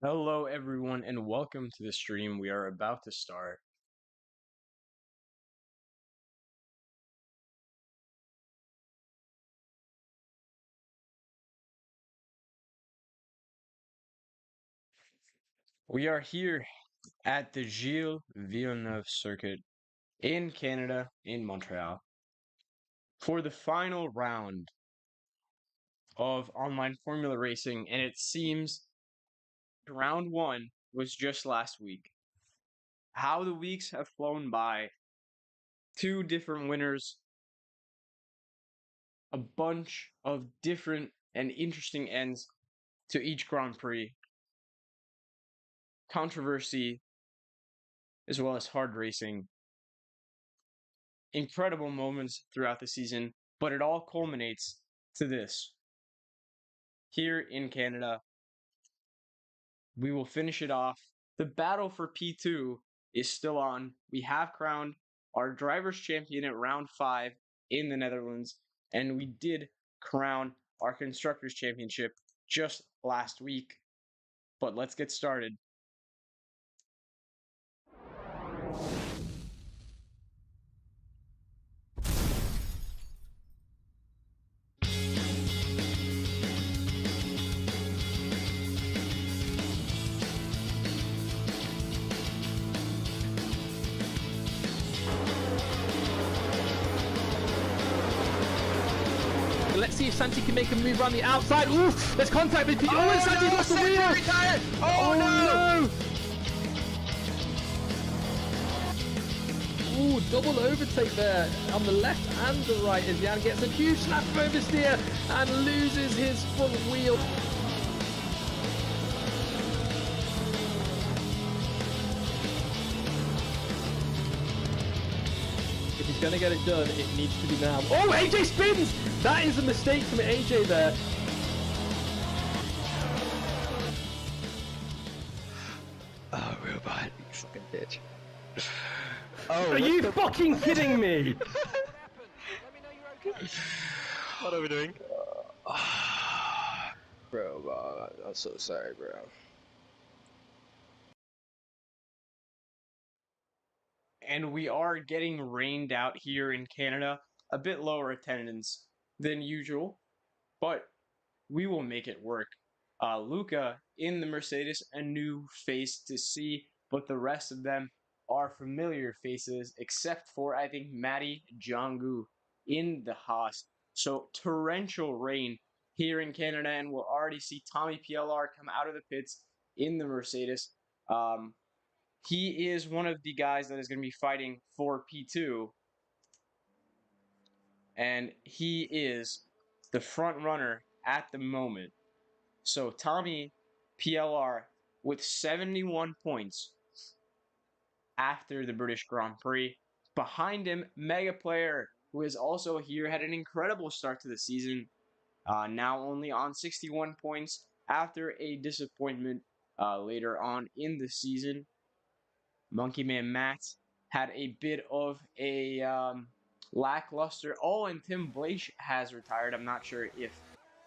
Hello, everyone, and welcome to the stream. We are about to start. We are here at the Gilles Villeneuve Circuit in Canada, in Montreal, for the final round of online Formula Racing, and it seems round one was just last week. How the weeks have flown by, two different winners, a bunch of different and interesting ends to each Grand Prix, controversy, as well as hard racing. Incredible moments throughout the season, but it all culminates to this. Here in Canada, we will finish it off. The battle for P2 is still on. We have crowned our drivers' champion at round 5 in the Netherlands, and we did crown our constructors' championship just last week. But let's get started. Let's see if Santi can make a move around the outside. Oof! There's contact with Pete. Oh, Santi's lost the wheel! Retired. Oh no! Ooh, double overtake there on the left and the right as Jan gets a huge slap from oversteer and loses his front wheel. If he's going to get it done, it needs to be now. Oh, AJ spins! That is a mistake from AJ there. Oh, robot, you fucking bitch. Are you fucking kidding me? What are we doing? Bro, I'm so sorry, bro. And we are getting rained out here in Canada. A bit lower attendance than usual, but we will make it work. Luca in the Mercedes, a new face to see, but the rest of them are familiar faces, except for, I think, Matty Jongu in the Haas. So torrential rain here in Canada, and we'll already see Tommy PLR come out of the pits in the Mercedes. He is one of the guys that is going to be fighting for P2, and he is the front runner at the moment. So Tommy PLR with 71 points after the British Grand Prix. Behind him, Mega Player, who is also here, had an incredible start to the season. Now only on 61 points after a disappointment later on in the season. Monkey Man Matt had a bit of a lackluster. Oh, and Tim Blake has retired. I'm not sure if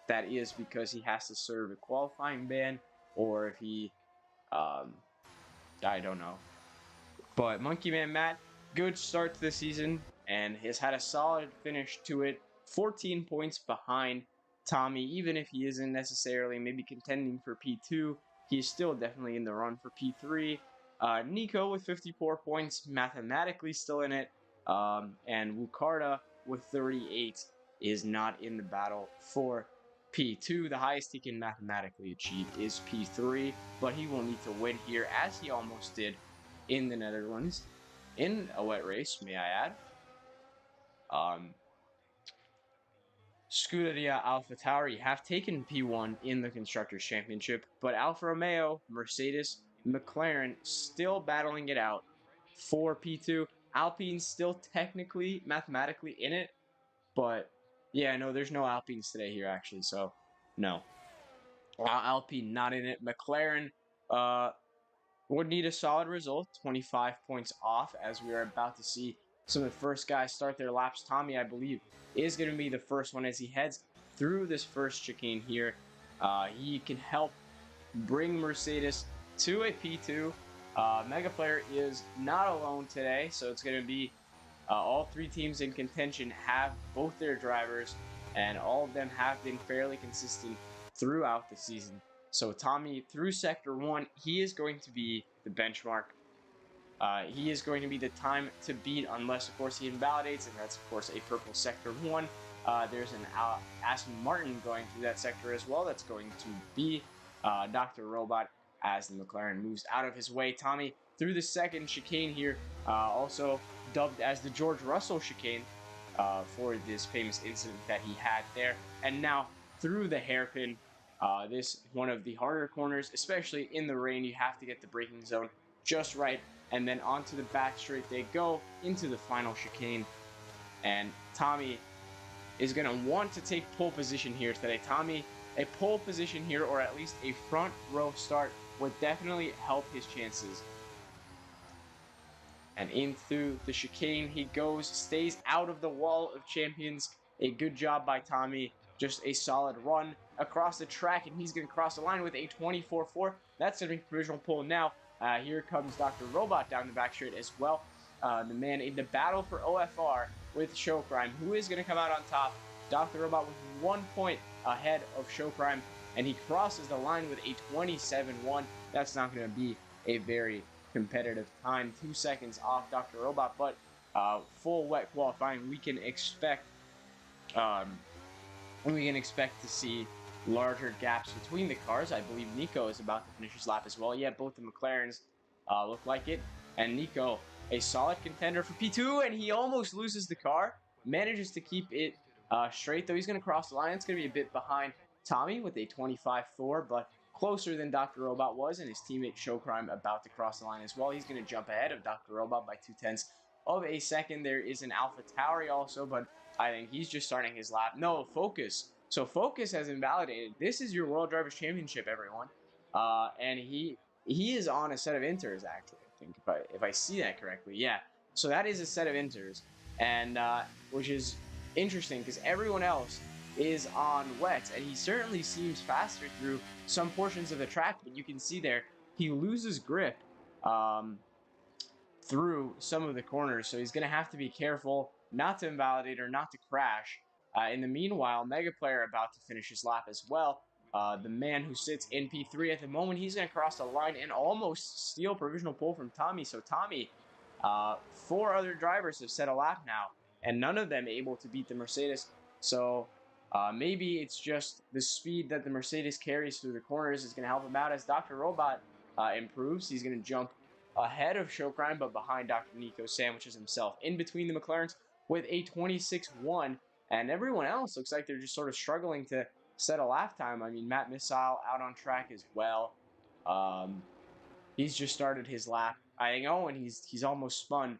that is because he has to serve a qualifying ban or if he, I don't know. But Monkey Man Matt, good start to the season and has had a solid finish to it. 14 points behind Tommy, even if he isn't necessarily maybe contending for P2, he's still definitely in the run for P3. Nico with 54 points, mathematically still in it. And Wukarda with 38 is not in the battle for P2. The highest he can mathematically achieve is P3, but he will need to win here as he almost did in the Netherlands in a wet race, may I add. Scuderia AlphaTauri have taken P1 in the Constructors' Championship, but Alfa Romeo, Mercedes, McLaren still battling it out for P2. Alpine's still technically, mathematically in it, but yeah, no, there's no Alpines today here actually, so no. Alpine not in it. McLaren would need a solid result, 25 points off, as we are about to see some of the first guys start their laps. Tommy, I believe, is going to be the first one as he heads through this first chicane here. He can help bring Mercedes to a P2. Mega Player is not alone today, so it's going to be all three teams in contention have both their drivers, and all of them have been fairly consistent throughout the season. So Tommy, through Sector 1, he is going to be the benchmark. He is going to be the time to beat, unless, of course, he invalidates, and that's, of course, a purple Sector 1. There's an Aston Martin going through that sector as well. That's going to be Dr. Robot as the McLaren moves out of his way. Tommy, through the second chicane here, also dubbed as the George Russell chicane for this famous incident that he had there. And now through the hairpin, this one of the harder corners, especially in the rain. You have to get the braking zone just right, and then onto the back straight they go into the final chicane. And Tommy is going to want to take pole position here today. Tommy, a pole position here, or at least a front row start, would definitely help his chances. And in through the chicane he goes, stays out of the wall of champions. A good job by Tommy. Just a solid run across the track, and he's going to cross the line with a 24.4. That's going to be provisional pole now. Here comes Dr. Robot down the back straight as well. The man in the battle for OFR with Showcrime, who is going to come out on top. Dr. Robot with 1 point ahead of Showcrime, and he crosses the line with a 27.1. That's not going to be a very competitive time. 2 seconds off Dr. Robot, but full wet qualifying, we can expect to see larger gaps between the cars. I believe Nico is about to finish his lap as well. Yeah, both the McLarens look like it. And Nico, a solid contender for P2, and he almost loses the car. Manages to keep it straight, though. He's going to cross the line. It's going to be a bit behind Tommy with a 25.4, but closer than Dr. Robot was, and his teammate Showcrime about to cross the line as well. He's going to jump ahead of Dr. Robot by 0.2 of a second. There is an Alpha Tauri also, but I think he's just starting his lap. No, Focus. So Focus has invalidated. This is your World Drivers' Championship, everyone. And he is on a set of inters, actually, I think, if I see that correctly. Yeah. So that is a set of inters, and which is interesting because everyone else is on wets, and he certainly seems faster through some portions of the track, but you can see there he loses grip through some of the corners, so he's going to have to be careful not to invalidate or not to crash. In the meanwhile, Mega Player about to finish his lap as well. The man who sits in P3 at the moment, he's going to cross the line and almost steal provisional pole from Tommy. So Tommy, 4 other drivers have set a lap now, and none of them able to beat the Mercedes. So maybe it's just the speed that the Mercedes carries through the corners is going to help him out as Dr. Robot improves. He's going to jump ahead of Showcrime, but behind Dr. Nico sandwiches himself in between the McLarens with a 26.1. And everyone else looks like they're just sort of struggling to set a lap time. I mean, Matt Missile out on track as well. He's just started his lap. I think, and he's almost spun.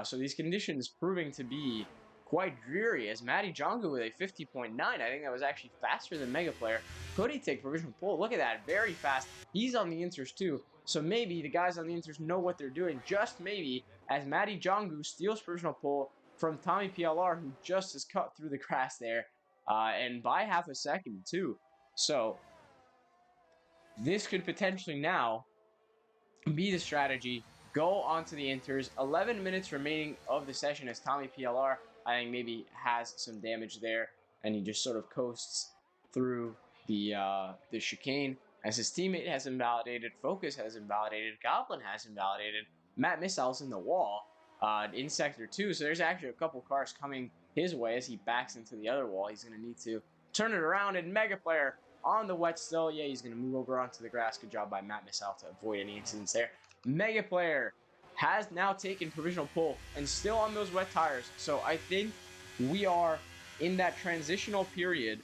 So these conditions proving to be quite dreary as Matty Jongu with a 50.9. I think that was actually faster than Mega Player. Could he take provisional pole? Look at that, very fast. He's on the inters too. So maybe the guys on the inters know what they're doing. Just maybe, as Matty Jongu steals provisional pole from Tommy PLR, who just has cut through the grass there, and by half a second too. So this could potentially now be the strategy. Go onto the inters. 11 minutes remaining of the session as Tommy PLR, I think, maybe has some damage there, and he just sort of coasts through the chicane as his teammate has invalidated, Focus has invalidated, Goblin has invalidated, Matt Missile's in the wall in Sector 2, so there's actually a couple cars coming his way as he backs into the other wall. He's going to need to turn it around, and Mega Player on the wet still. Yeah, he's going to move over onto the grass. Good job by Matt Missile to avoid any incidents there. Mega Player has now taken provisional pole and still on those wet tires. So I think we are in that transitional period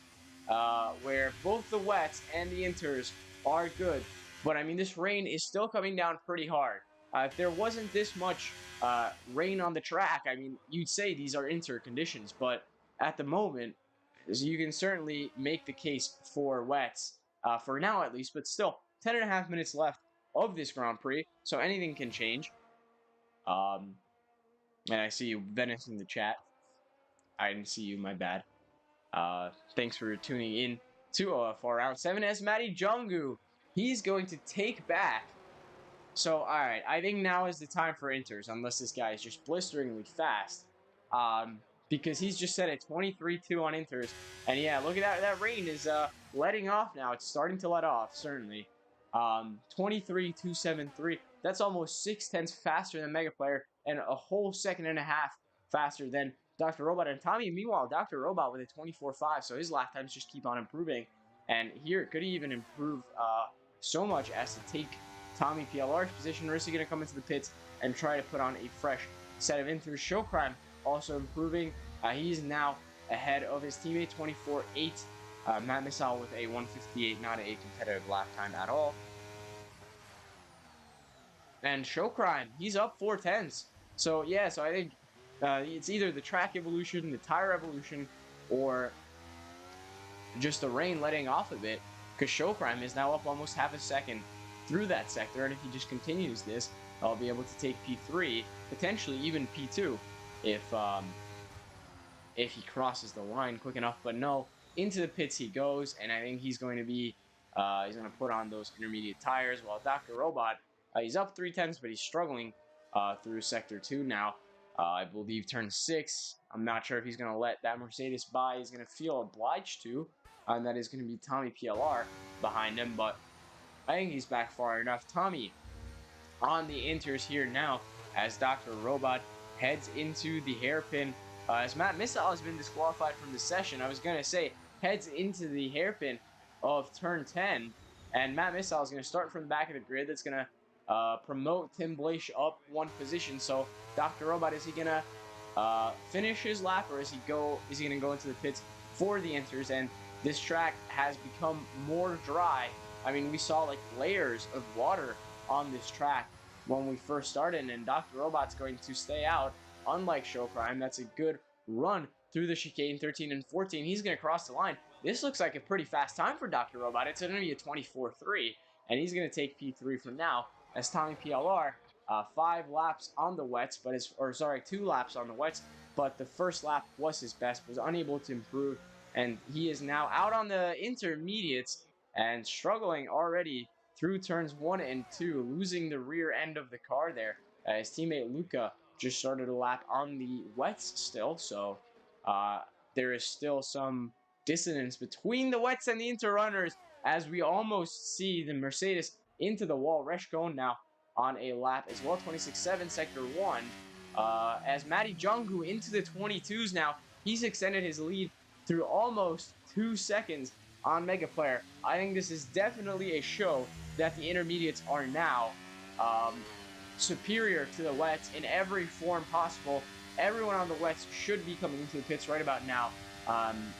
where both the wets and the inters are good. But I mean, this rain is still coming down pretty hard. If there wasn't this much rain on the track, I mean, you'd say these are inter conditions. But at the moment, you can certainly make the case for wets, for now at least. But still, 10.5 minutes left of this Grand Prix, so anything can change. And I see you, Venice, in the chat. I didn't see you, my bad. Thanks for tuning in to OFR Round 7 as Matty Jongu he's going to take back. So, all right, I think now is the time for inters, unless this guy is just blisteringly fast. Because he's just set at 23-2 on inters. And yeah, look at that. That rain is letting off now. It's starting to let off, certainly. 23-273. That's almost 6/10 faster than Mega Player and a whole second and a half faster than Dr. Robot and Tommy. Meanwhile, Dr. Robot with a 24.5, so his lap times just keep on improving. And here, could he even improve so much as to take Tommy PLR's position, or is he going to come into the pits and try to put on a fresh set of inters? Show Crime also improving. He's now ahead of his teammate, 24.8. Matt Missile with a 158, not a competitive lap time at all. And Show Crime, he's up 4/10. So yeah, so I think it's either the track evolution, the tire evolution, or just the rain letting off a bit, because Show Crime is now up almost half a second through that sector, and if he just continues this, I'll be able to take P3, potentially even P2, if he crosses the line quick enough. But no, into the pits he goes, and I think he's going to be he's going to put on those intermediate tires, while Dr. Robot, he's up 3/10, but he's struggling through sector 2 now. I believe turn 6. I'm not sure if he's going to let that Mercedes by. He's going to feel obliged to, and that is going to be Tommy PLR behind him, but I think he's back far enough. Tommy on the inters here now as Dr. Robot heads into the hairpin. As Matt Missile has been disqualified from the session, I was going to say heads into the hairpin of turn 10. And Matt Missile is going to start from the back of the grid. That's going to promote Tim Blaish up one position. So Dr. Robot, is he going to finish his lap, or is he going to go into the pits for the inters? And this track has become more dry. I mean, we saw like layers of water on this track when we first started, and Dr. Robot's going to stay out. Unlike Show Crime, that's a good run through the chicane, 13 and 14. He's going to cross the line. This looks like a pretty fast time for Dr. Robot. It's going to be a 24.3, and he's going to take P3 from now as Tommy PLR, 5 laps on the wets, but 2 laps on the wets, but the first lap was his best, was unable to improve, and he is now out on the intermediates and struggling already through turns 1 and 2, losing the rear end of the car there. His teammate Luca just started a lap on the wets still, so there is still some dissonance between the wets and the inter runners as we almost see the Mercedes into the wall. Reshkone now on a lap as well, 26.7, sector 1. As Matty Jungu into the 22s now, he's extended his lead through almost 2 seconds on Mega Player. I think this is definitely a show that the intermediates are now superior to the wets in every form possible. Everyone on the wets should be coming into the pits right about now,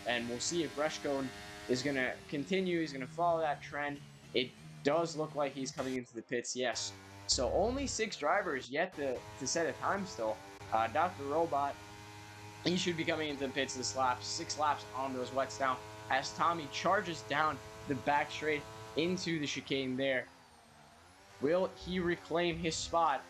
and we'll see if Reshkone is going to continue. He's going to follow that trend. It does look like he's coming into the pits, yes. So only 6 drivers yet to set a time still. Dr. Robot, he should be coming into the pits this lap. 6 laps on those wets now as Tommy charges down the back straight into the chicane there. Will he reclaim his spot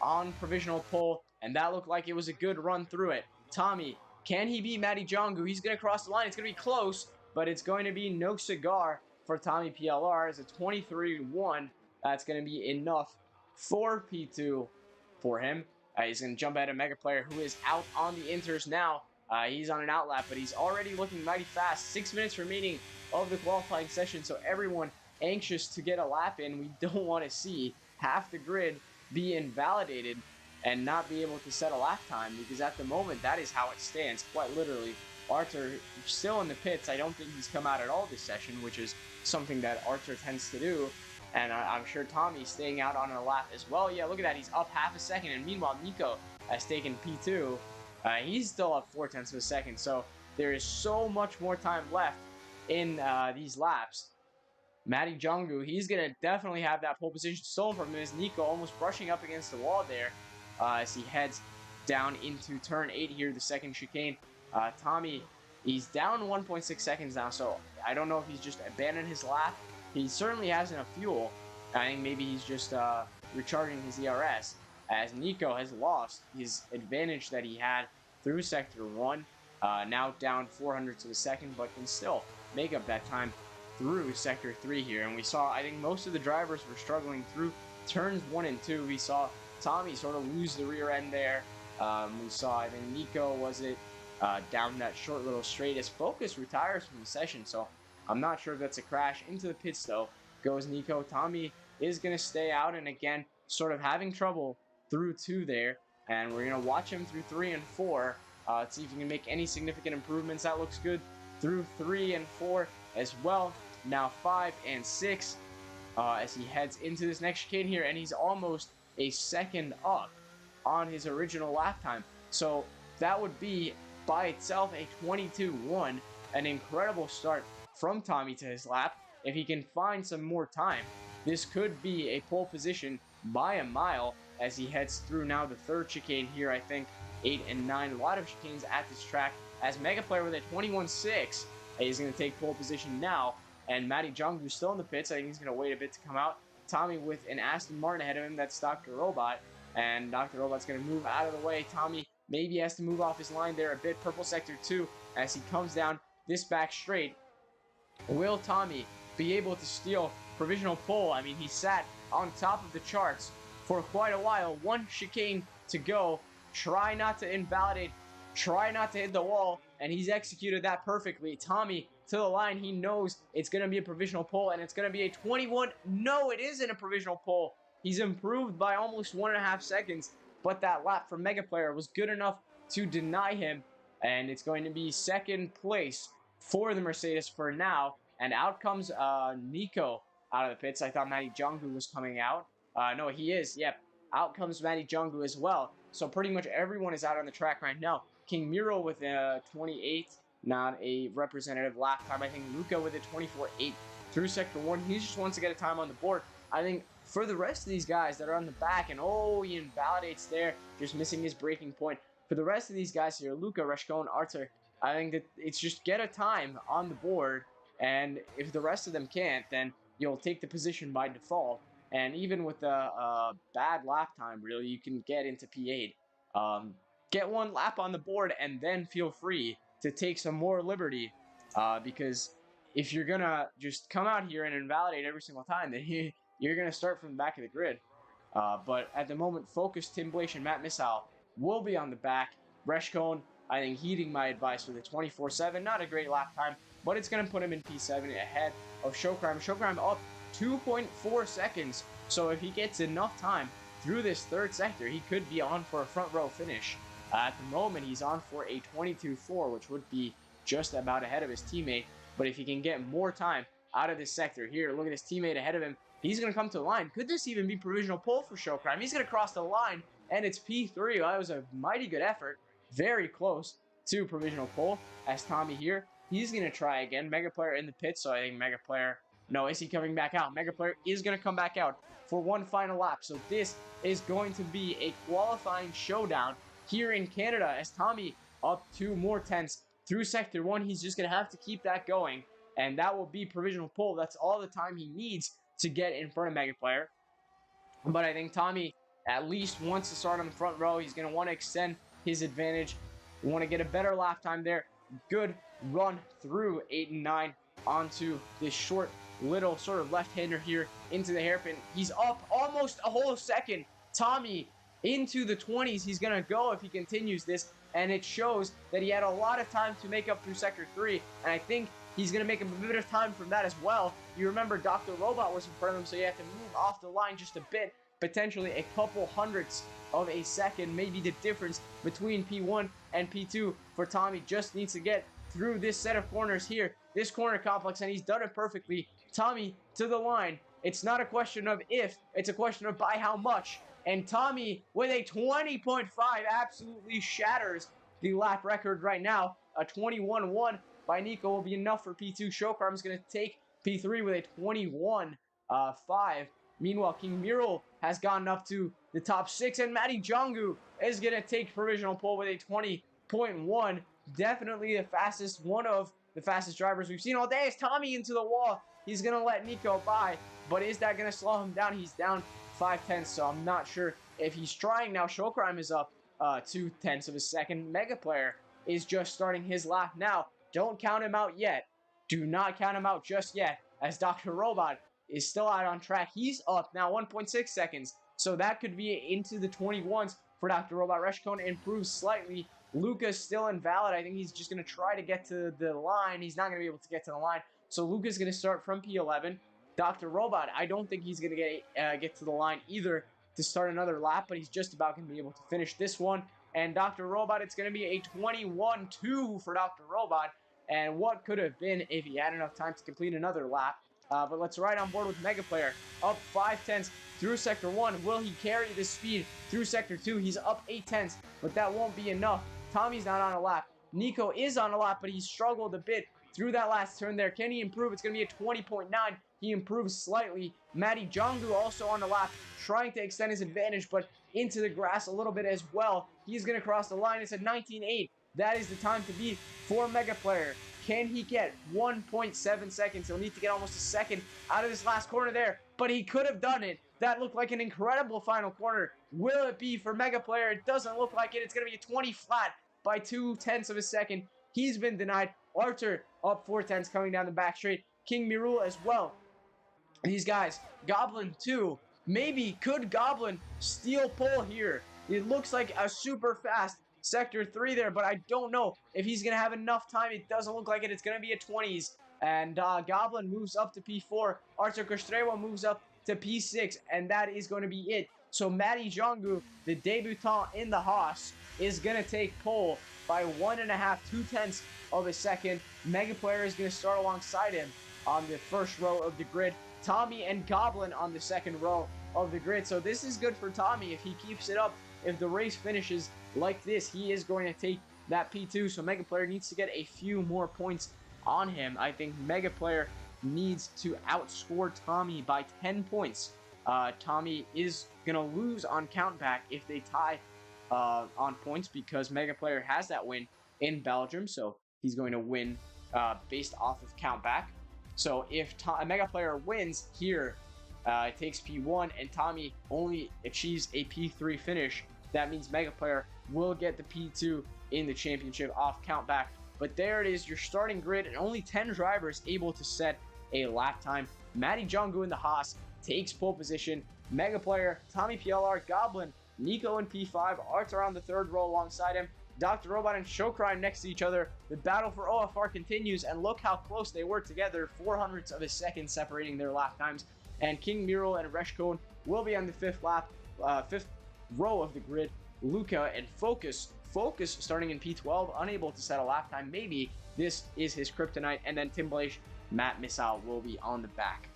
on provisional pole? And that looked like it was a good run through it. Tommy, can he beat Matty Jongu? He's going to cross the line. It's going to be close, but it's going to be no cigar for Tommy PLR as a 23-1. That's going to be enough for P2 for him. He's going to jump ahead of Mega Player, who is out on the inters now. He's on an outlap, but he's already looking mighty fast. 6 minutes remaining of the qualifying session, so everyone anxious to get a lap in. We don't want to see half the grid be invalidated and not be able to set a lap time, because at the moment, that is how it stands, quite literally. Arthur still in the pits. I don't think he's come out at all this session, which is something that Arthur tends to do. And I'm sure Tommy's staying out on a lap as well. Yeah, look at that. He's up half a second. And meanwhile, Nico has taken P2. He's still up 4/10 of a second. So there is so much more time left in these laps. Matty Jungu, he's going to definitely have that pole position stolen from him as Nico almost brushing up against the wall there as he heads down into turn 8 here, the second chicane. Tommy, he's down 1.6 seconds now, so I don't know if he's just abandoned his lap. He certainly has enough fuel. I think maybe he's just recharging his ERS, as Nico has lost his advantage that he had through Sector 1. Now down 400 to the second, but can still make up that time through Sector 3 here. And we saw, I think most of the drivers were struggling through turns 1 and 2. We saw Tommy sort of lose the rear end there. We saw, I think Nico, was it, down that short little straight as Focus retires from the session. So I'm not sure if that's a crash. Into the pits, though, goes Nico. Tommy is going to stay out, and again, sort of having trouble through 2 there. And we're going to watch him through 3 and 4 to see if he can make any significant improvements. That looks good through 3 and 4 as well. Now 5 and 6 as he heads into this next chicane here, and he's almost a second up on his original lap time. So that would be by itself a 22-1, an incredible start from Tommy to his lap. If he can find some more time, this could be a pole position by a mile as he heads through now the 3rd chicane here, I think 8 and 9. A lot of chicanes at this track as Mega Player with a 21-6 is going to take pole position now, and Matty Jungwoo still in the pits. I think he's going to wait a bit to come out. Tommy with an Aston Martin ahead of him. That's Dr. Robot, and Dr. Robot's going to move out of the way. Tommy maybe has to move off his line there a bit. Purple Sector 2 as he comes down this back straight. Will Tommy be able to steal provisional pole? I mean, he sat on top of the charts for quite a while. 1 chicane to go. Try not to invalidate. Try not to hit the wall, and he's executed that perfectly. Tommy to the line. He knows it's going to be a provisional pole, and it's going to be a 21. No, it isn't a provisional pole. He's improved by almost 1.5 seconds, but that lap from Mega Player was good enough to deny him, and it's going to be 2nd place for the Mercedes for now. And out comes Nico out of the pits. I thought Matty Jungwoo was coming out. No, he is. Yep. Out comes Matty Jungwoo as well. So pretty much everyone is out on the track right now. King Miro with a 28, not a representative lap time. I think Luca with a 24.8 through Sector 1. He just wants to get a time on the board. I think for the rest of these guys that are on the back, and he invalidates there, just missing his braking point. For the rest of these guys here, Luca, Reshko, and Arthur, I think that it's just get a time on the board, and if the rest of them can't, then you'll take the position by default. And even with a bad lap time, really, you can get into P8. Get 1 lap on the board, and then feel free to take some more liberty, because if you're going to just come out here and invalidate every single time, then you're going to start from the back of the grid. But at the moment, Focus, Tim Blaish, and Matt Missile will be on the back. Reshkone, I think, heeding my advice with a 24.7. Not a great lap time, but it's going to put him in P7 ahead of Showcrime. Showcrime up 2.4 seconds. So if he gets enough time through this 3rd sector, he could be on for a front row finish. At the moment, he's on for a 22.4, which would be just about ahead of his teammate. But if he can get more time out of this sector here, look at his teammate ahead of him. He's going to come to the line. Could this even be provisional pole for Showcrime? He's going to cross the line, and it's P3. That was a mighty good effort. Very close to provisional pole as Tommy here. He's going to try again. Mega Player in the pit, so I think Mega Player... No, is he coming back out? Mega Player is going to come back out for 1 final lap. So this is going to be a qualifying showdown here in Canada as Tommy up 2 more tenths through Sector 1. He's just going to have to keep that going, and that will be provisional pole. That's all the time he needs to get in front of Mega Player. But I think Tommy at least wants to start on the front row. He's going to want to extend his advantage. We want to get a better lap time there. Good run through 8 and 9 onto this short little sort of left-hander here into the hairpin. He's up almost a whole second. Tommy into the 20s. He's going to go if he continues this, and it shows that he had a lot of time to make up through Sector 3, and I think he's going to make a bit of time from that as well. You remember Dr. Robot was in front of him, so you have to move off the line just a bit, potentially a couple hundredths of a second, maybe the difference between P1 and P2 for Tommy. Just needs to get through this set of corners here, this corner complex, and he's done it perfectly. Tommy to the line. It's not a question of if, it's a question of by how much. And Tommy with a 20.5 absolutely shatters the lap record right now. A 21.1 by Nico will be enough for P2. Showcrime is going to take P3 with a 21.5. Meanwhile, King Miro has gotten up to the top 6, and Matty Jungwoo is going to take provisional pole with a 20.1. Definitely the fastest, one of the fastest drivers we've seen all day. Is Tommy into the wall. He's going to let Nico by, but is that going to slow him down? He's down 5/10, so I'm not sure if he's trying now. Showcrime is up 2/10 of a second. Mega Player is just starting his lap now. Don't count him out yet. do not count him out just yet, as Dr. Robot is still out on track. He's up now 1.6 seconds, so that could be into the 21s for Dr. Robot. Reshkone improves slightly. Luca's still invalid. I think he's just going to try to get to the line. He's not going to be able to get to the line. So Luca's going to start from P11. Dr. Robot, I don't think he's going to get to the line either to start another lap, but he's just about going to be able to finish this one. And Dr. Robot, it's going to be a 21-2 for Dr. Robot. And what could have been if he had enough time to complete another lap. But let's ride on board with Mega Player. Up 5 tenths through Sector 1. Will he carry the speed through Sector 2? He's up 8 tenths, but that won't be enough. Tommy's not on a lap. Nico is on a lap, but he struggled a bit through that last turn there. Can he improve? It's going to be a 20.9. He improves slightly. Matty Jongu also on the lap, trying to extend his advantage, but into the grass a little bit as well. He's going to cross the line. It's a 19.8. That is the time to beat for Mega Player. Can he get 1.7 seconds? He'll need to get almost a second out of this last corner there, but he could have done it. That looked like an incredible final corner. Will it be for Mega Player? It doesn't look like it. It's going to be a 20 flat by 2 tenths of a second. He's been denied. Archer up 4 tenths coming down the back straight. King Mirul as well. These guys, Goblin too. Maybe could Goblin steal pole here? It looks like a super fast Sector 3 there, but I don't know if he's going to have enough time. It doesn't look like it. It's going to be a 20s. And Goblin moves up to P4. Archer Castrewa moves up to P6. And that is going to be it. So Matty Jongu, the debutant in the Haas, is going to take pole by 1.5, 2 tenths of a second. Mega Player is going to start alongside him on the first row of the grid. Tommy and Goblin on the second row of the grid. So this is good for Tommy if he keeps it up. If the race finishes like this, he is going to take that P2. So Mega Player needs to get a few more points on him. I think Mega Player needs to outscore Tommy by 10 points. Tommy is going to lose on countback if they tie on points, because Mega Player has that win in Belgium. So he's going to win based off of countback. So if Mega Player wins here, it takes P1 and Tommy only achieves a P3 finish, that means Mega Player will get the P2 in the championship off countback. But there it is, your starting grid, and only 10 drivers able to set a lap time. Matty Jongu in the Haas takes pole position. Mega Player, Tommy PLR, Goblin, Nico in P5, Arthur on the third row alongside him. Dr. Robot and Showcrime next to each other. The battle for OFR continues, and look how close they were together. 0.04 of a second separating their lap times. And King Mirul and Reshkone will be on the fifth row of the grid. Luca and Focus starting in P12, unable to set a lap time. Maybe this is his kryptonite. And then Timblaish, Matt Missile will be on the back.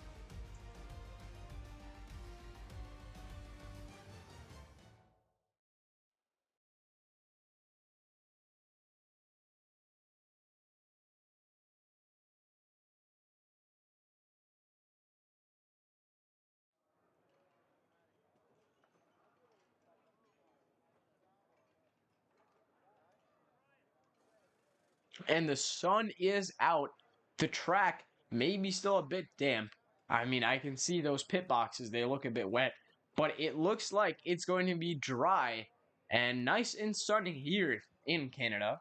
And the sun is out. The track may be still a bit damp. I mean, I can see those pit boxes. They look a bit wet. But it looks like it's going to be dry and nice and sunny here in Canada.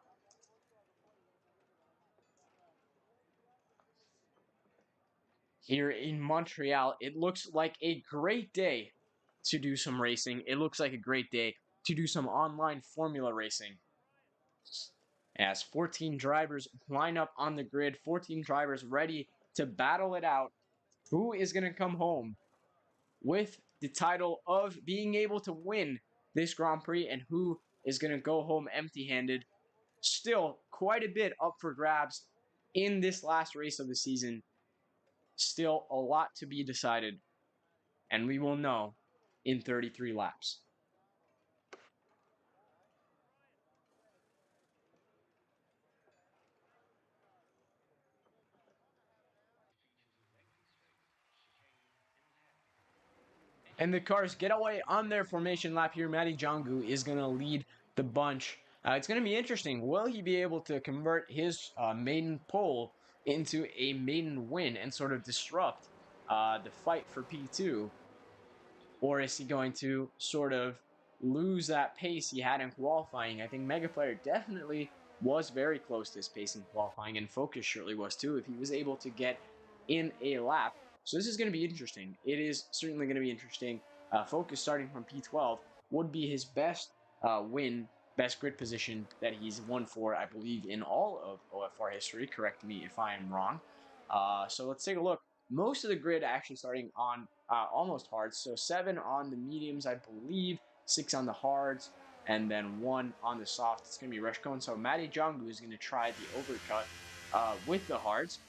Here in Montreal, it looks like a great day to do some racing. It looks like a great day to do some online formula racing. As 14 drivers line up on the grid, 14 drivers ready to battle it out. Who is going to come home with the title of being able to win this Grand Prix, and who is going to go home empty-handed? Still quite a bit up for grabs in this last race of the season. Still a lot to be decided, and we will know in 33 laps. And the cars get away on their formation lap here. Matty Jongu is going to lead the bunch. It's going to be interesting. Will he be able to convert his maiden pole into a maiden win and sort of disrupt the fight for P2? Or is he going to sort of lose that pace he had in qualifying? I think Mega Player definitely was very close to his pace in qualifying, and Focus surely was too if he was able to get in a lap. So this is going to be interesting. It is certainly going to be interesting. Focus starting from P12 would be his best win, best grid position that he's won for, I believe, in all of OFR history. Correct me if I am wrong. So let's take a look. Most of the grid actually starting on almost hards. So 7 on the mediums, I believe, 6 on the hards, and then 1 on the soft. It's going to be Reshkon. So Matty Jongu is going to try the overcut with the hards.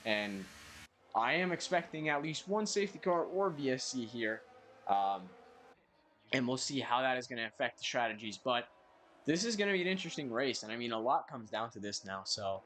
And I am expecting at least one safety car or VSC here. And we'll see how that is going to affect the strategies. But this is going to be an interesting race. And I mean, a lot comes down to this now. So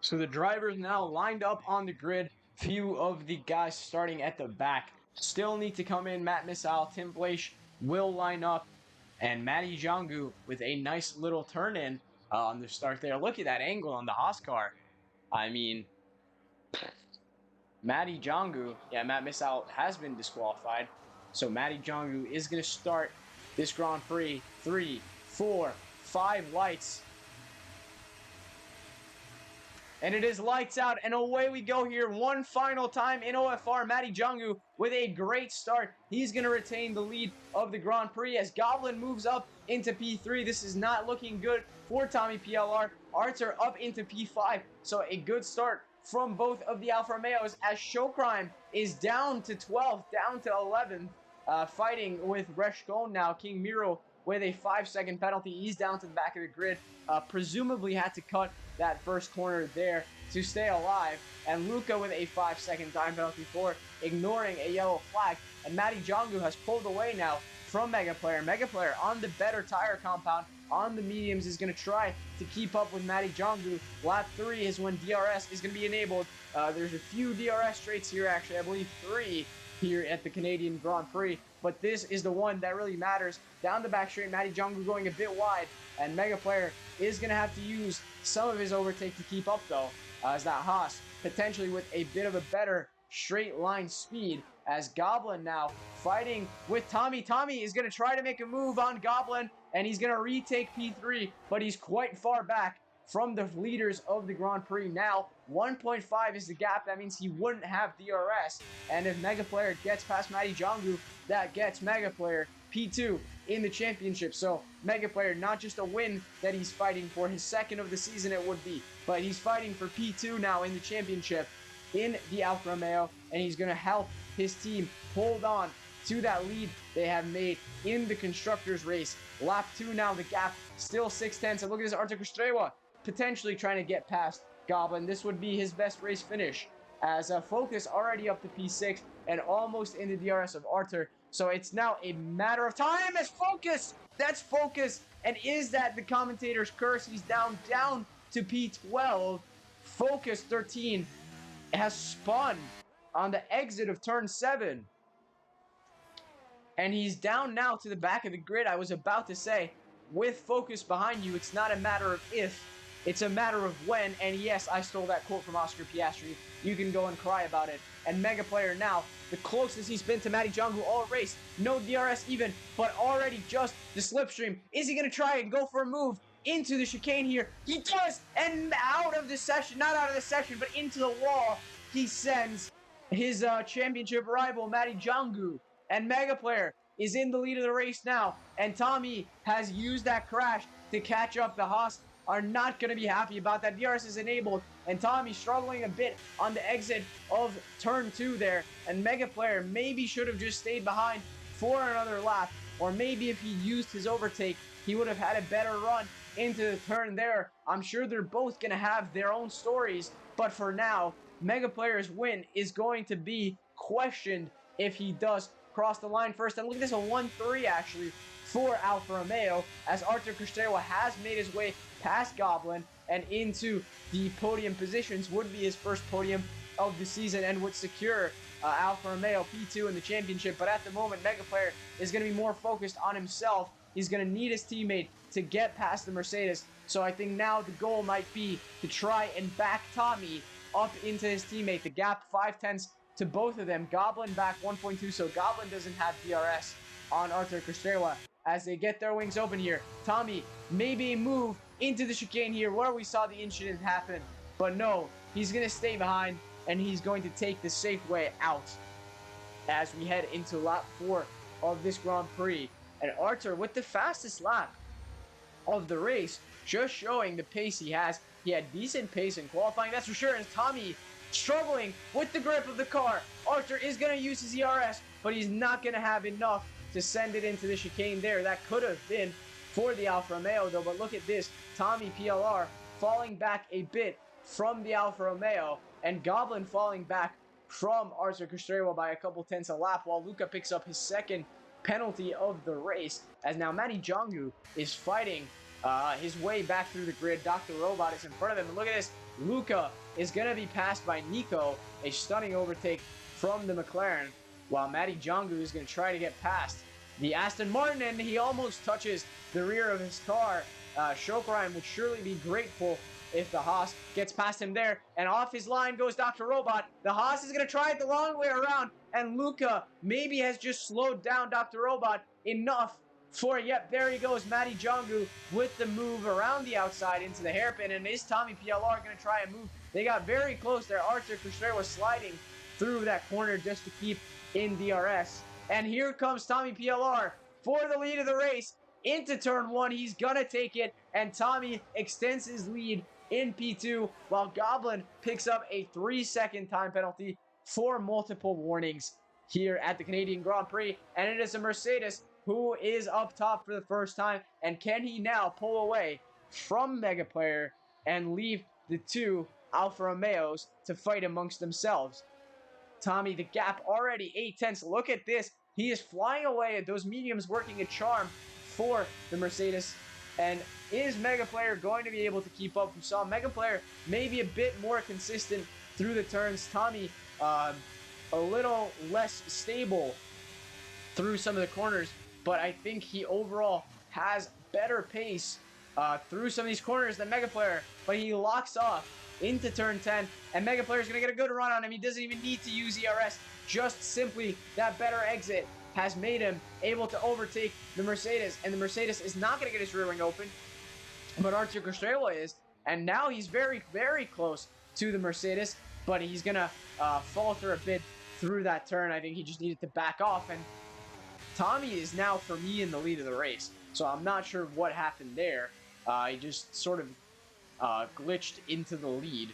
So the drivers now lined up on the grid. Few of the guys starting at the back still need to come in. Matt Missile, Tim Blaish will line up. And Matty Jongu with a nice little turn in on the start there. Look at that angle on the Haas car. I mean, Matty Jongu, yeah, Matt Missile has been disqualified. So Matty Jongu is going to start this Grand Prix. 3, 4, 5 lights. And it is lights out, and away we go here. One final time in OFR. Matty Jongu with a great start. He's going to retain the lead of the Grand Prix as Goblin moves up into P3. This is not looking good for Tommy PLR. Arthur up into P5. So a good start from both of the Alfa Romeos as Showcrime is down to 12th, down to 11th, fighting with Reshkon now. King Miro with a 5-second penalty. He's down to the back of the grid. Presumably had to cut that first corner there to stay alive. And Luca with a 5-second time penalty for ignoring a yellow flag. And Matty Jongu has pulled away now from Megaplayer. Megaplayer on the better tire compound on the mediums is going to try to keep up with Matty Jongu. Lap 3 is when DRS is going to be enabled. There's a few DRS straights here, actually. I believe 3 here at the Canadian Grand Prix. But this is the one that really matters. Down the back straight, Matty Jongu going a bit wide. And Megaplayer is going to have to use some of his overtake to keep up, though. As that Haas potentially with a bit of a better straight line speed. As Goblin now fighting with Tommy. Tommy is going to try to make a move on Goblin. And he's going to retake P3. But he's quite far back from the leaders of the Grand Prix now. 1.5 is the gap. That means he wouldn't have DRS. And if Megaplayer gets past Matty Jongu, that gets Megaplayer P2 in the championship. So Megaplayer, not just a win that he's fighting for, his second of the season it would be, but he's fighting for P2 now in the championship in the Alfa Romeo, and he's going to help his team hold on to that lead they have made in the constructors race. Lap 2 now, the gap still 6/10. And look at this, Artur Kostrewa potentially trying to get past Goblin. This would be his best race finish, as Focus already up to P6 and almost in the DRS of Arthur. So it's now a matter of time as Focus. That's Focus. And is that the commentator's curse? He's down to P12. Focus 13 has spun on the exit of turn 7. And he's down now to the back of the grid. I was about to say, with Focus behind you, it's not a matter of if, it's a matter of when. And yes, I stole that quote from Oscar Piastri. You can go and cry about it. And Megaplayer now, the closest he's been to Matty Jongu all race. No DRS even, but already just the slipstream. Is he going to try and go for a move into the chicane here? He does! And out of the session, not out of the session, but into the wall, he sends his championship rival, Matty Jongu. And Megaplayer is in the lead of the race now. And Tommy has used that crash to catch up. The Haas are not going to be happy about that. DRS is enabled. and Tommy struggling a bit on the exit of turn 2 there, and Mega Player maybe should have just stayed behind for another lap, or maybe if he used his overtake, he would have had a better run into the turn there. I'm sure they're both going to have their own stories, but for now, Mega Player's win is going to be questioned if he does cross the line first. And look at this, a 1-3 actually for Alfa Romeo, as Arthur Castrewa has made his way past Goblin and into the podium positions. Would be his first podium of the season and would secure Alfa Romeo P2 in the championship. But at the moment, Mega Player is going to be more focused on himself. He's going to need his teammate to get past the Mercedes. So I think now the goal might be to try and back Tommy up into his teammate. The gap 0.5 to both of them. Goblin back 1.2, so Goblin doesn't have DRS on Arthur Castrewa as they get their wings open here. Tommy, maybe a move into the chicane here where we saw the incident happen. But no, he's going to stay behind and he's going to take the safe way out as we head into lap 4 of this Grand Prix. And Arthur with the fastest lap of the race, just showing the pace he has. He had decent pace in qualifying, that's for sure. And Tommy struggling with the grip of the car. Arthur is going to use his ERS, but he's not going to have enough to send it into the chicane there. That could have been for the Alfa Romeo though, but look at this. Tommy PLR falling back a bit from the Alfa Romeo, and Goblin falling back from Arthur Castrewa by a couple tenths a lap, while Luca picks up his second penalty of the race, as now Matty Jongu is fighting his way back through the grid. Dr. Robot is in front of him, and look at this. Luca is going to be passed by Nico, a stunning overtake from the McLaren, while Matty Jongu is going to try to get past the Aston Martin, and he almost touches the rear of his car. Shokrime would surely be grateful if the Haas gets past him there, and off his line goes Dr. Robot. The Haas is going to try it the long way around, and Luca maybe has just slowed down Dr. Robot enough for, yep, there he goes, Matty Jongu with the move around the outside into the hairpin, and is Tommy PLR going to try a move? They got very close there. Arthur Castrewa was sliding through that corner just to keep in DRS, and here comes Tommy PLR for the lead of the race into turn 1. He's going to take it, and Tommy extends his lead in P2, while Goblin picks up a 3-second time penalty for multiple warnings here at the Canadian Grand Prix, and it is a Mercedes who is up top for the first time. And can he now pull away from Mega Player and leave the two Alfa Romeos to fight amongst themselves? Tommy, the gap already 8 tenths. Look at this. He is flying away. Those mediums working a charm for the Mercedes. And is Mega Player going to be able to keep up? We saw Mega Player maybe a bit more consistent through the turns. Tommy a little less stable through some of the corners, but I think he overall has better pace through some of these corners than Mega Player. But he locks off into turn 10, and Mega Player is going to get a good run on him. He doesn't even need to use ERS. Just simply that better exit has made him able to overtake the Mercedes, and the Mercedes is not going to get his rear wing open, but Arthur Castrewa is, and now he's very, very close to the Mercedes, but he's going to falter a bit through that turn. I think he just needed to back off, and Tommy is now, for me, in the lead of the race, so I'm not sure what happened there. He just sort of glitched into the lead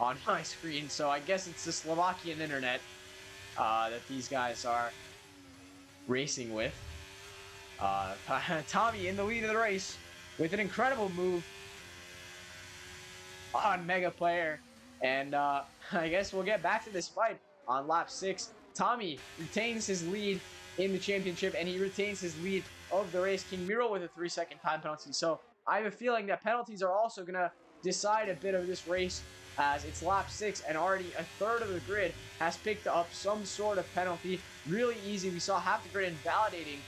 on my screen, so I guess it's the Slovakian internet that these guys are racing with. Tommy in the lead of the race with an incredible move on Mega Player, and I guess we'll get back to this fight on lap 6. Tommy retains his lead in the championship, and he retains his lead of the race. King Miro with a 3-second time penalty, so I have a feeling that penalties are also going to decide a bit of this race, as it's lap 6 and already a third of the grid has picked up some sort of penalty. Really easy. We saw half the grid invalidating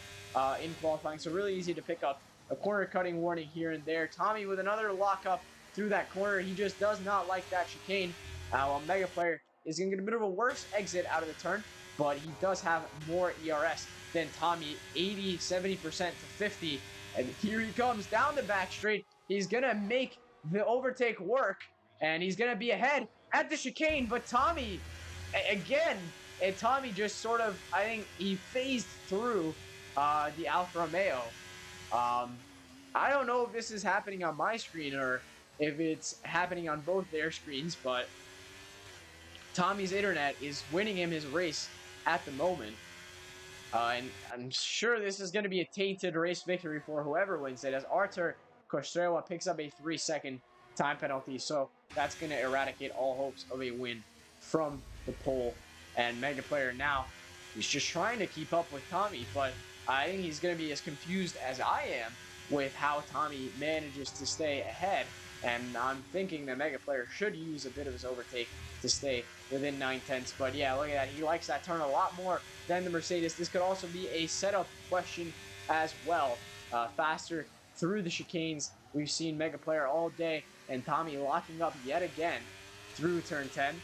in qualifying, so really easy to pick up a corner cutting warning here and there. Tommy with another lockup through that corner. He just does not like that chicane, while Mega Player is going to get a bit of a worse exit out of the turn, but he does have more ERS than Tommy, 80, 70% to 50, and here he comes down the back straight. He's going to make the overtake work, and he's going to be ahead at the chicane, but Tommy, again, and Tommy just sort of, I think he phased through the Alfa Romeo. I don't know if this is happening on my screen or if it's happening on both their screens, but Tommy's internet is winning him his race at the moment. And I'm sure this is going to be a tainted race victory for whoever wins it, as Artur Kostrela picks up a 3-second time penalty. So that's going to eradicate all hopes of a win from the pole. And Mega Player now, he's just trying to keep up with Tommy, but I think he's going to be as confused as I am with how Tommy manages to stay ahead. And I'm thinking that Mega Player should use a bit of his overtake to stay within 9/10. But yeah, look at that. He likes that turn a lot more than the Mercedes. This could also be a setup question as well. Faster through the chicanes. We've seen Mega Player all day, and Tommy locking up yet again through turn 10.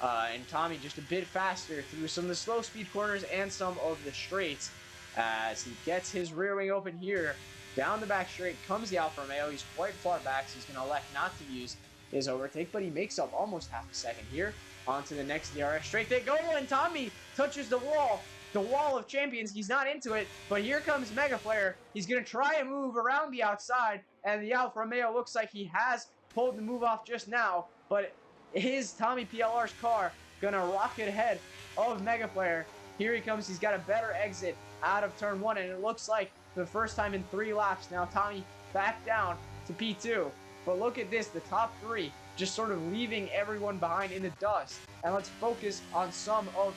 And Tommy just a bit faster through some of the slow speed corners and some of the straights as he gets his rear wing open here. Down the back straight comes the Alfa Romeo. He's quite far back, so he's going to elect not to use his overtake, but he makes up almost half a second here. Onto the next DRS straight they go, and Tommy touches the wall of champions. He's not into it, but here comes Mega Player. He's going to try and move around the outside, and the Alfa Romeo looks like he has pulled the move off just now, but his Tommy PLR's car going to rocket ahead of Mega Player. Here he comes. He's got a better exit out of turn 1, and it looks like for the first time in 3 laps now Tommy back down to P2. But look at this, the top 3 just sort of leaving everyone behind in the dust. And let's focus on some of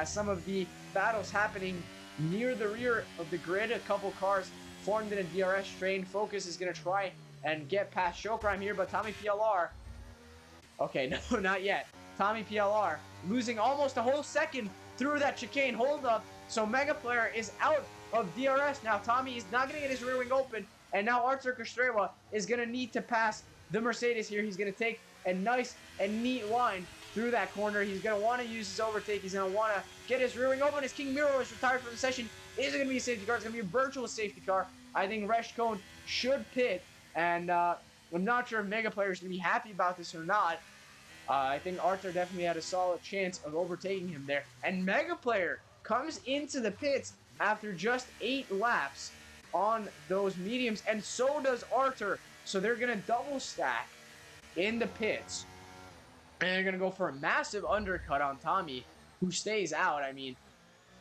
some of the battles happening near the rear of the grid. A couple cars formed in a DRS train. Focus is going to try and get past Showcrime here, but Tommy PLR, okay, no, not yet. Tommy PLR losing almost a whole second through that chicane hold up. So Mega Player is out of DRS now. Tommy is not going to get his rear wing open, and now Artur Kostrela is going to need to pass the Mercedes here. He's going to take a nice and neat line through that corner. He's going to want to use his overtake. He's going to want to get his rear wing open as King Miro is retired from the session. Is it going to be a safety car? It's going to be a virtual safety car. I think Resh Cohn should pit, and I'm not sure if Mega Player is going to be happy about this or not. I think Artur definitely had a solid chance of overtaking him there. And Mega Player comes into the pits after just 8 laps on those mediums, and so does Artur. So they're going to double stack in the pits. And they're going to go for a massive undercut on Tommy, who stays out. I mean,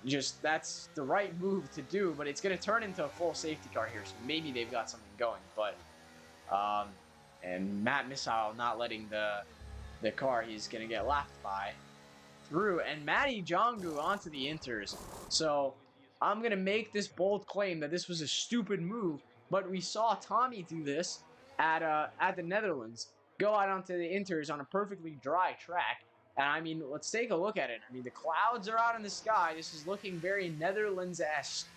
just that's the right move to do, but it's going to turn into a full safety car here. So maybe they've got something going. But, and Matt Missile not letting the car he's going to get lapped by through, and Matty Jongu onto the inters. So I'm going to make this bold claim that this was a stupid move, but we saw Tommy do this at the Netherlands, go out onto the inters on a perfectly dry track. And I mean, let's take a look at it. I mean, the clouds are out in the sky. This is looking very Netherlands-esque.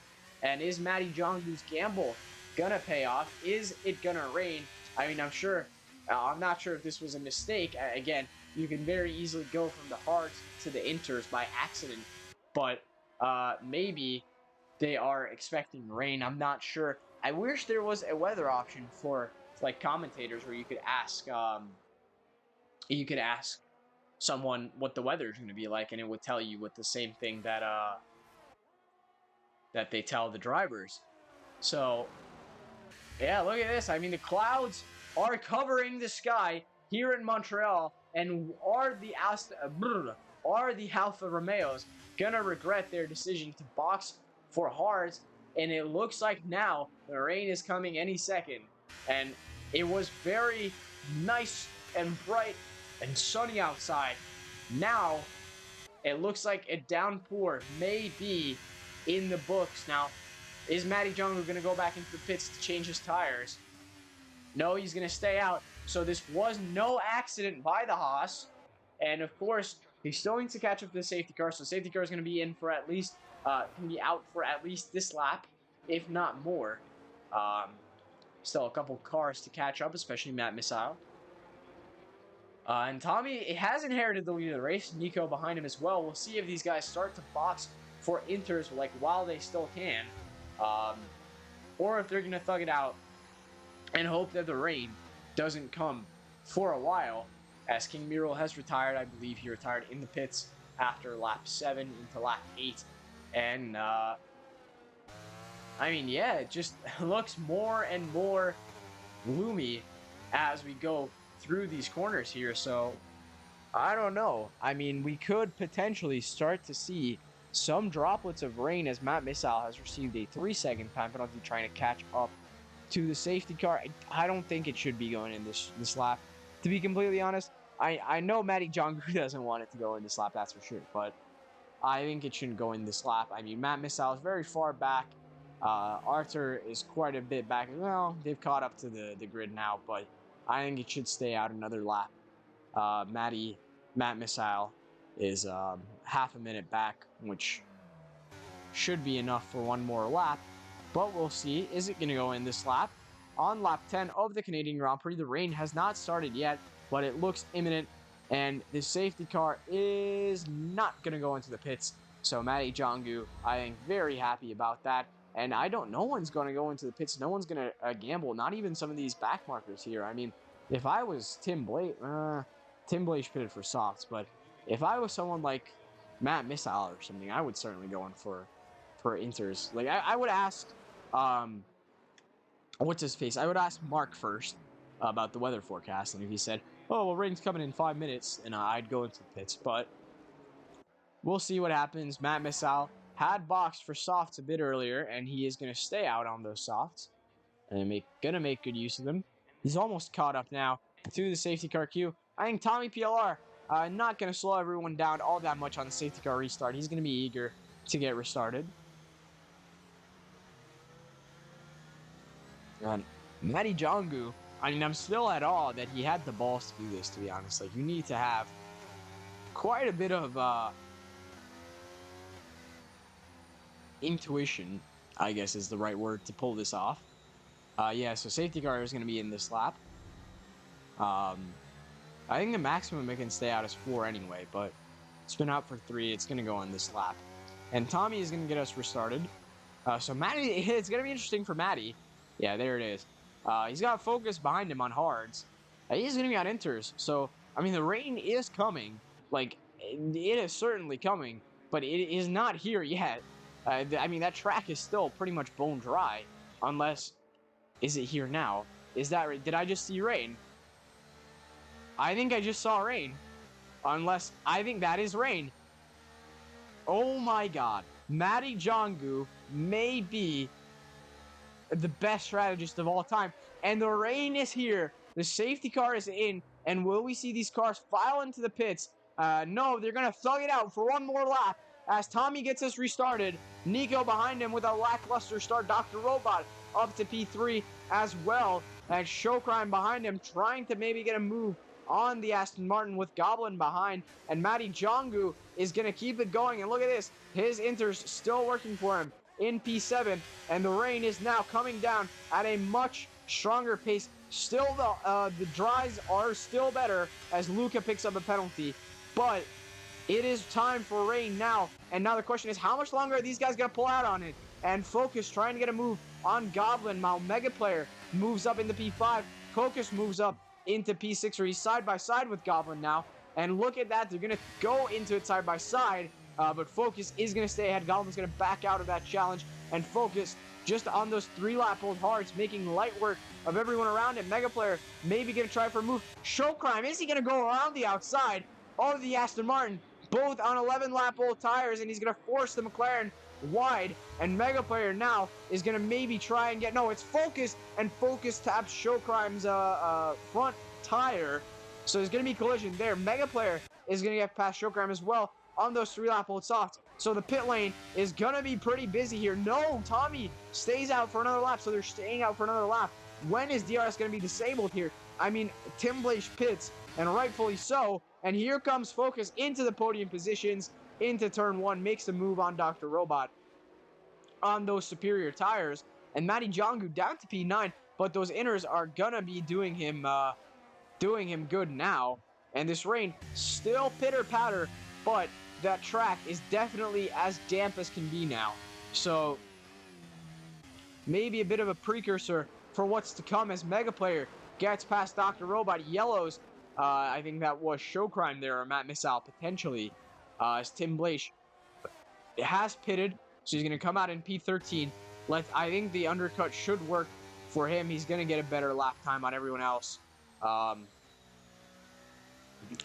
And is Matty Jongu's gamble gonna pay off? Is it gonna rain? I mean, I'm not sure if this was a mistake. Again, you can very easily go from the hards to the inters by accident, but maybe they are expecting rain. I'm not sure. I wish there was a weather option for like commentators where you could ask someone what the weather is going to be like, and it would tell you with the same thing that that they tell the drivers. So yeah, look at this. I mean, the clouds are covering the sky here in Montreal, and are the Alfa Romeos gonna regret their decision to box for hards? And it looks like now the rain is coming any second. And it was very nice and bright and sunny outside. Now it looks like a downpour may be in the books. Now, is Matty Jongu going to go back into the pits to change his tires? No, he's going to stay out. So this was no accident by the Haas. And of course, he's still going to catch up to the safety car. So safety car is going to be in for at least, can be out for at least this lap, if not more. Still a couple cars to catch up, especially Matt Missile. And Tommy has inherited the lead of the race. Nico behind him as well. We'll see if these guys start to box for inters like while they still can. Or if they're going to thug it out and hope that the rain doesn't come for a while. As King Miro has retired, I believe he retired in the pits after lap 7 into lap 8. And I I mean, yeah, it just looks more and more gloomy as we go through these corners here. So I don't know. I mean, we could potentially start to see some droplets of rain as Matt Missile has received a 3-second time penalty trying to catch up to the safety car. I don't think it should be going in this lap. To be completely honest, I know Matty John doesn't want it to go in this lap, that's for sure. But I think it shouldn't go in this lap. I mean, Matt Missile is very far back. Arthur is quite a bit back. Well, they've caught up to the grid now, but I think it should stay out another lap. Matt Missile is half a minute back, which should be enough for one more lap. But we'll see. Is it going to go in this lap? On lap 10 of the Canadian Grand Prix, the rain has not started yet, but it looks imminent. And the safety car is not going to go into the pits. So Matty Jongu, I think, very happy about that. And no one's going to go into the pits. No one's going to gamble. Not even some of these back markers here. I mean, if I was Tim Blake pitted for softs. But if I was someone like Matt Missile or something, I would certainly go in for inters. Like, I would ask, what's his face? I would ask Mark first about the weather forecast. And if he said, oh, well, rain's coming in 5 minutes, and I'd go into the pits. But we'll see what happens. Matt Missile had boxed for softs a bit earlier, and he is going to stay out on those softs. And going to make good use of them. He's almost caught up now to the safety car queue. I think Tommy PLR not going to slow everyone down all that much on the safety car restart. He's going to be eager to get restarted. And Matty Jongu, I mean, I'm still at awe that he had the balls to do this, to be honest. Like, you need to have quite a bit of intuition, I guess is the right word, to pull this off. Yeah, so safety car is going to be in this lap. I think the maximum it can stay out is 4 anyway, but it's been out for 3. It's going to go on this lap. And Tommy is going to get us restarted. So Matty, it's going to be interesting for Matty. Yeah, there it is. He's got Focus behind him on hards. He's going to be on inters. So, I mean, the rain is coming. Like, it is certainly coming, but it is not here yet. I mean, that track is still pretty much bone dry. Unless, is it here now? Is that, did I just see rain? I think I just saw rain. Unless, I think that is rain. Oh my god. Matty Jongu may be the best strategist of all time. And the rain is here. The safety car is in. And will we see these cars file into the pits? No, they're going to thug it out for one more lap. As Tommy gets us restarted. Nico behind him with a lackluster start. Dr. Robot up to P3 as well. And Showcrime behind him trying to maybe get a move on the Aston Martin with Goblin behind. And Matty Jongu is going to keep it going. And look at this. His inters still working for him in P7. And the rain is now coming down at a much stronger pace. Still, the dries are still better as Luca picks up a penalty. But it is time for rain now. And now the question is, how much longer are these guys going to pull out on it? And Focus trying to get a move on Goblin. While Mega Player moves up into P5. Focus moves up into P6, or he's side by side with Goblin now. And look at that. They're going to go into it side by side. But Focus is going to stay ahead. Goblin's going to back out of that challenge. And Focus just on those 3-lap-old hards, making light work of everyone around him. Mega Player maybe going to try for a move. Showcrime, is he going to go around the outside of the Aston Martin? Both on 11-lap-old tires, and he's going to force the McLaren wide. And Mega Player now is going to maybe try and get... No, it's Focus, and Focus taps Showcrime's front tire. So there's going to be collision there. Mega Player is going to get past Showcrime as well on those 3-lap-old softs. So the pit lane is going to be pretty busy here. No, Tommy stays out for another lap, so they're staying out for another lap. When is DRS going to be disabled here? I mean, Tim Blake pits, and rightfully so. And here comes Focus into the podium positions, into turn 1, makes the move on Dr. Robot on those superior tires. And Matty Jongu down to P9, but those inners are going to be doing him good now. And this rain still pitter-patter, but that track is definitely as damp as can be now. So maybe a bit of a precursor for what's to come as Mega Player gets past Dr. Robot. Yellows, I think that was Showcrime there, or Matt Missile potentially, as Tim Blake has pitted. So he's going to come out in P13. I think the undercut should work for him. He's going to get a better lap time on everyone else. I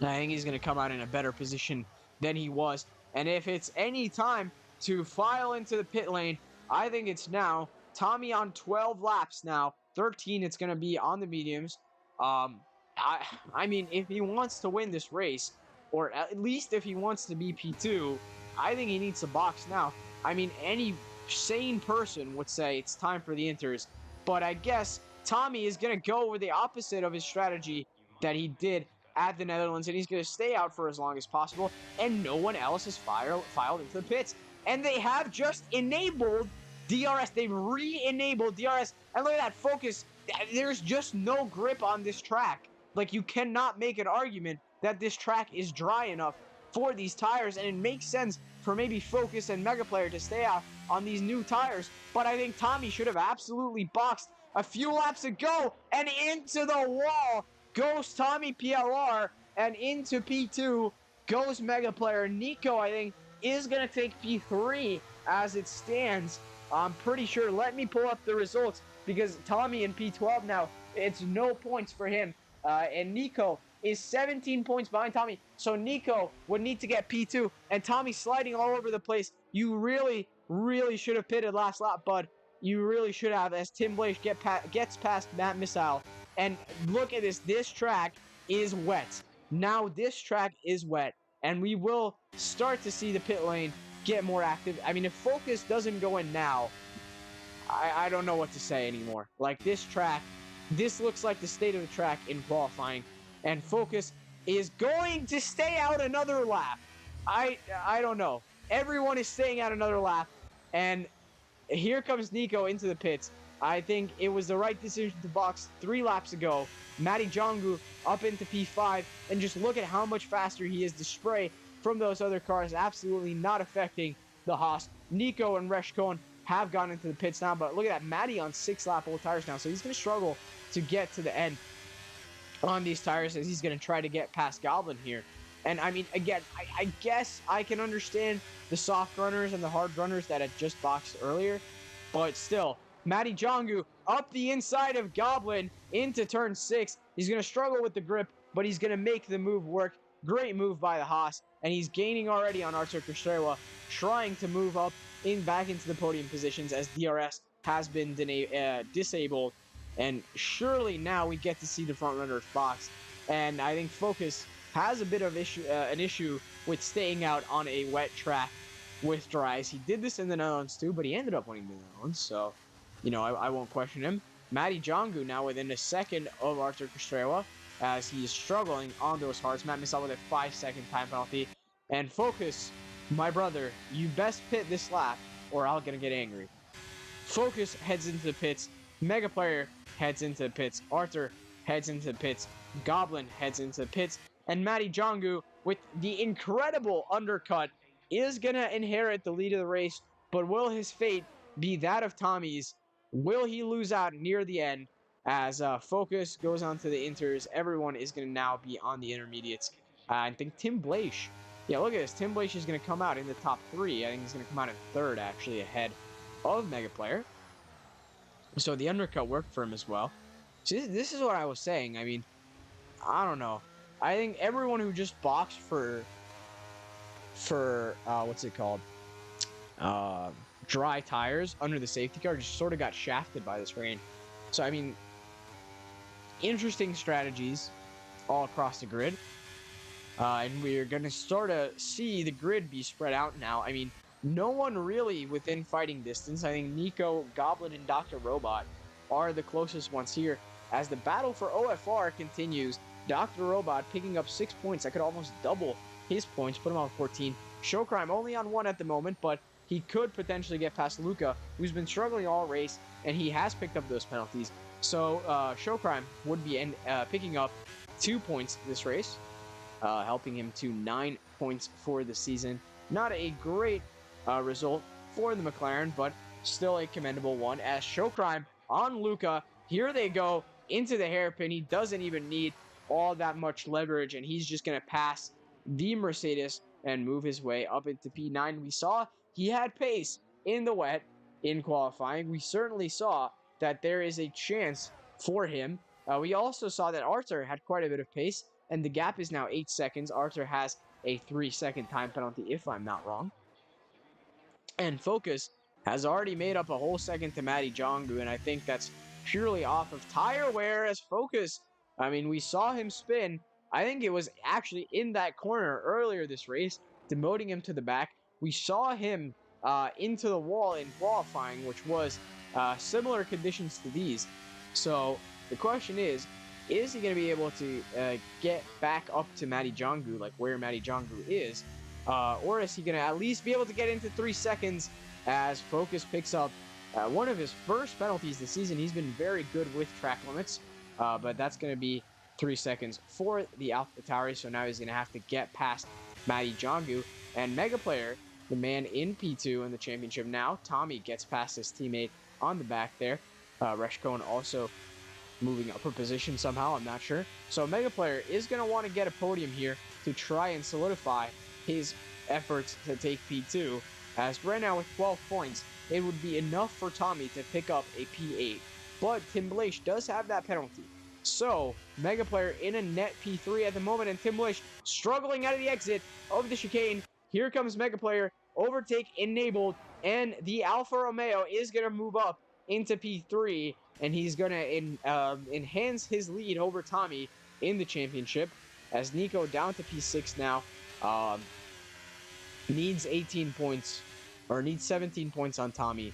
think he's going to come out in a better position than he was. And if it's any time to file into the pit lane, I think it's now. Tommy on 12 laps now. 13, it's going to be on the mediums. I mean, if he wants to win this race, or at least if he wants to be P2, I think he needs to box now. I mean, any sane person would say it's time for the inters. But I guess Tommy is going to go with the opposite of his strategy that he did at the Netherlands, and he's going to stay out for as long as possible, and no one else has filed into the pits. And they have just enabled DRS. They've re-enabled DRS. And look at that focus. There's just no grip on this track. Like, you cannot make an argument that this track is dry enough for these tires, and it makes sense for maybe Focus and Mega Player to stay out on these new tires. But I think Tommy should have absolutely boxed a few laps ago, and into the wall goes Tommy PLR, and into P2 goes Mega Player. Nico, I think, is going to take P3 as it stands. I'm pretty sure. Let me pull up the results, because Tommy in P12 now, it's no points for him. And Nico is 17 points behind Tommy. So Nico would need to get P2, and Tommy's sliding all over the place. You really, really should have pitted last lap, bud. You really should have, as Tim Blake gets past Matt Missile. And look at this. This track is wet. Now this track is wet, and we will start to see the pit lane get more active. I mean, if Focus doesn't go in now, I don't know what to say anymore. Like, this track, this looks like the state of the track in qualifying, and Focus is going to stay out another lap. I don't know. Everyone is staying out another lap, and here comes Nico into the pits. I think it was the right decision to box 3 laps ago. Matty Jongu up into P5, and just look at how much faster he is. The spray from those other cars absolutely not affecting the Haas. Nico and Reshkon have gone into the pits now, but look at that. Matty on 6-lap old tires now, so he's going to struggle to get to the end on these tires, as he's going to try to get past Goblin here. And I mean, again, I guess I can understand the soft runners and the hard runners that had just boxed earlier, but still, Matty Jongu up the inside of Goblin into turn 6. He's going to struggle with the grip, but he's going to make the move work. Great move by the Haas, and he's gaining already on Artur Kostrewa, trying to move up back into the podium positions, as DRS has been disabled. And surely now we get to see the front runners box. And I think Focus has a bit of an issue with staying out on a wet track with dries. He did this in the Netherlands too, but he ended up winning the Netherlands, so, you know, I won't question him. Matty Jongu now within a second of Artur Kostrewa, as he's struggling on those hards. Matt Missile with a 5-second time penalty. And Focus, my brother, you best pit this lap, or I'm gonna get angry. Focus heads into the pits. Mega Player heads into the pits. Arthur heads into the pits. Goblin heads into the pits. And Matty Jongu, with the incredible undercut, is going to inherit the lead of the race. But will his fate be that of Tommy's? Will he lose out near the end? As Focus goes on to the inters, everyone is going to now be on the intermediates. I think Tim Blaish. Yeah, look at this. Tim Blaish is going to come out in the top 3. I think he's going to come out in 3rd, actually, ahead of Mega Player. So the undercut worked for him as well. So this is what I was saying. I mean, I don't know. I think everyone who just boxed for what's it called? Dry tires under the safety car just sort of got shafted by this rain. So, I mean, interesting strategies all across the grid. And we're going to sort of see the grid be spread out now. I mean, no one really within fighting distance. I think Nico, Goblin, and Dr. Robot are the closest ones here. As the battle for OFR continues, Dr. Robot picking up 6 points. That could almost double his points, put him on 14. Showcrime only on 1 at the moment, but he could potentially get past Luca, who's been struggling all race, and he has picked up those penalties. So Showcrime would be picking up 2 points this race, helping him to 9 points for the season. Not a great result for the McLaren, but still a commendable one. As Showcrime on Luca, here they go into the hairpin. He doesn't even need all that much leverage, and he's just going to pass the Mercedes and move his way up into P9. We saw he had pace in the wet, in qualifying, we certainly saw that there is a chance for him. We also saw that Arthur had quite a bit of pace, and the gap is now 8 seconds. Arthur has a 3-second time penalty, if I'm not wrong. And Focus has already made up a whole second to Matty Jongu, and I think that's purely off of tire wear. As Focus, I mean, we saw him spin. I think it was actually in that corner earlier this race, demoting him to the back. We saw him into the wall in qualifying, which was similar conditions to these. So the question is he going to be able to get back up to Matty Jongu, like where Matty Jongu is? Or is he going to at least be able to get into 3 seconds as Focus picks up one of his first penalties this season? He's been very good with track limits, but that's going to be 3 seconds for the AlphaTauri, so now he's going to have to get past Matty Jongu. And Mega Player, the man in P2 in the championship now, Tommy gets past his teammate on the back there. Reshkone also moving up a position somehow, I'm not sure. So Mega Player is going to want to get a podium here to try and solidify his efforts to take P2, as right now with 12 points, it would be enough for Tommy to pick up a P8. But Tim Blaish does have that penalty. So, Mega Player in a net P3 at the moment, and Tim Blaish struggling out of the exit of the chicane. Here comes Mega Player, overtake enabled, and the Alfa Romeo is going to move up into P3, and he's going to enhance his lead over Tommy in the championship, as Nico down to P6 now. Needs 18 points, or needs 17 points on Tommy.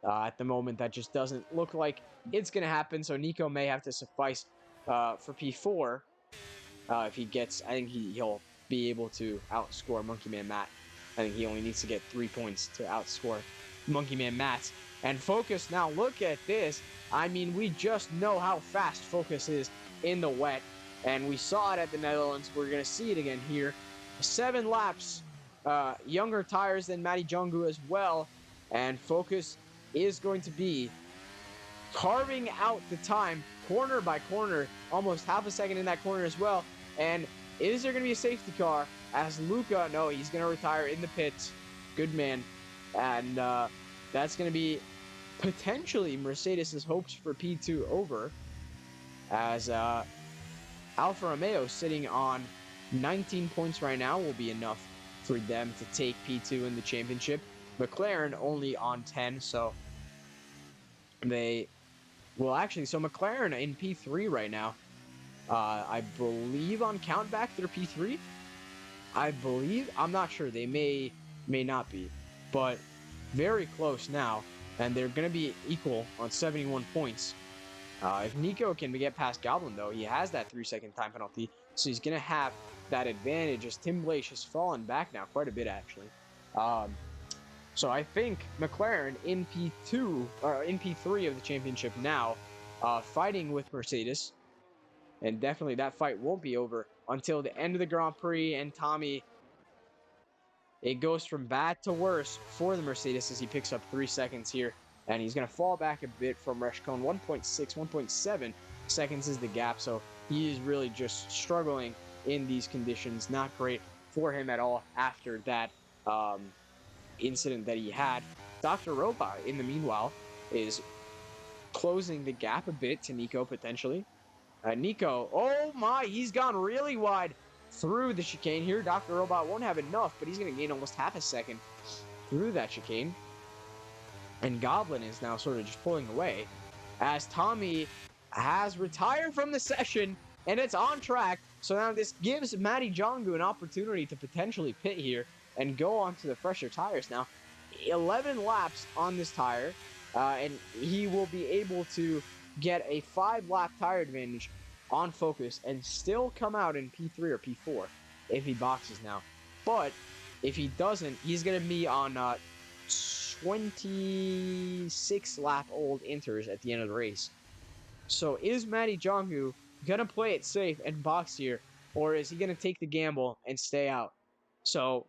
At the moment, that just doesn't look like it's going to happen, so Nico may have to suffice for P4 if he gets. I think he'll be able to outscore Monkey Man Matt. I think he only needs to get 3 points to outscore Monkey Man Matt. And Focus, now look at this. I mean, we just know how fast Focus is in the wet, and we saw it at the Netherlands. We're going to see it again here. 7 laps, younger tires than Matty Jongu as well, and Focus is going to be carving out the time corner by corner, almost half a second in that corner as well. And is there going to be a safety car? As Luca, no, he's going to retire in the pits. Good man. And that's going to be potentially Mercedes' hopes for P2 over, as Alfa Romeo sitting on 19 points right now will be enough for them to take P2 in the championship. McLaren only on 10, so they will actually, so McLaren in P3 right now. I believe on countback they're P3. I believe, I'm not sure, they may not be, but very close now, and they're going to be equal on 71 points. If Nico can get past Goblin, though, he has that 3-second time penalty, so he's going to have that advantage, as Tim Blaish has fallen back now quite a bit, actually. So I think McLaren in P2, or in P3 of the championship now, fighting with Mercedes, and definitely that fight won't be over until the end of the Grand Prix, and Tommy, it goes from bad to worse for the Mercedes as he picks up 3 seconds here, and he's going to fall back a bit from Reshkone. 1.6, 1.7 seconds is the gap, so he is really just struggling in these conditions. Not great for him at all after that incident that he had. Dr. Robot, in the meanwhile, is closing the gap a bit to Nico, potentially. Nico, oh my, he's gone really wide through the chicane here. Dr. Robot won't have enough, but he's going to gain almost half a second through that chicane. And Goblin is now sort of just pulling away, as Tommy has retired from the session, and it's on track. So now this gives Matty Jongu an opportunity to potentially pit here and go onto the fresher tires now. 11 laps on this tire, and he will be able to get a 5-lap tire advantage on Focus and still come out in P3 or P4 if he boxes now. But if he doesn't, he's going to be on 26-lap-old inters at the end of the race. So is Matty Jongu going to play it safe and box here, or is he going to take the gamble and stay out? So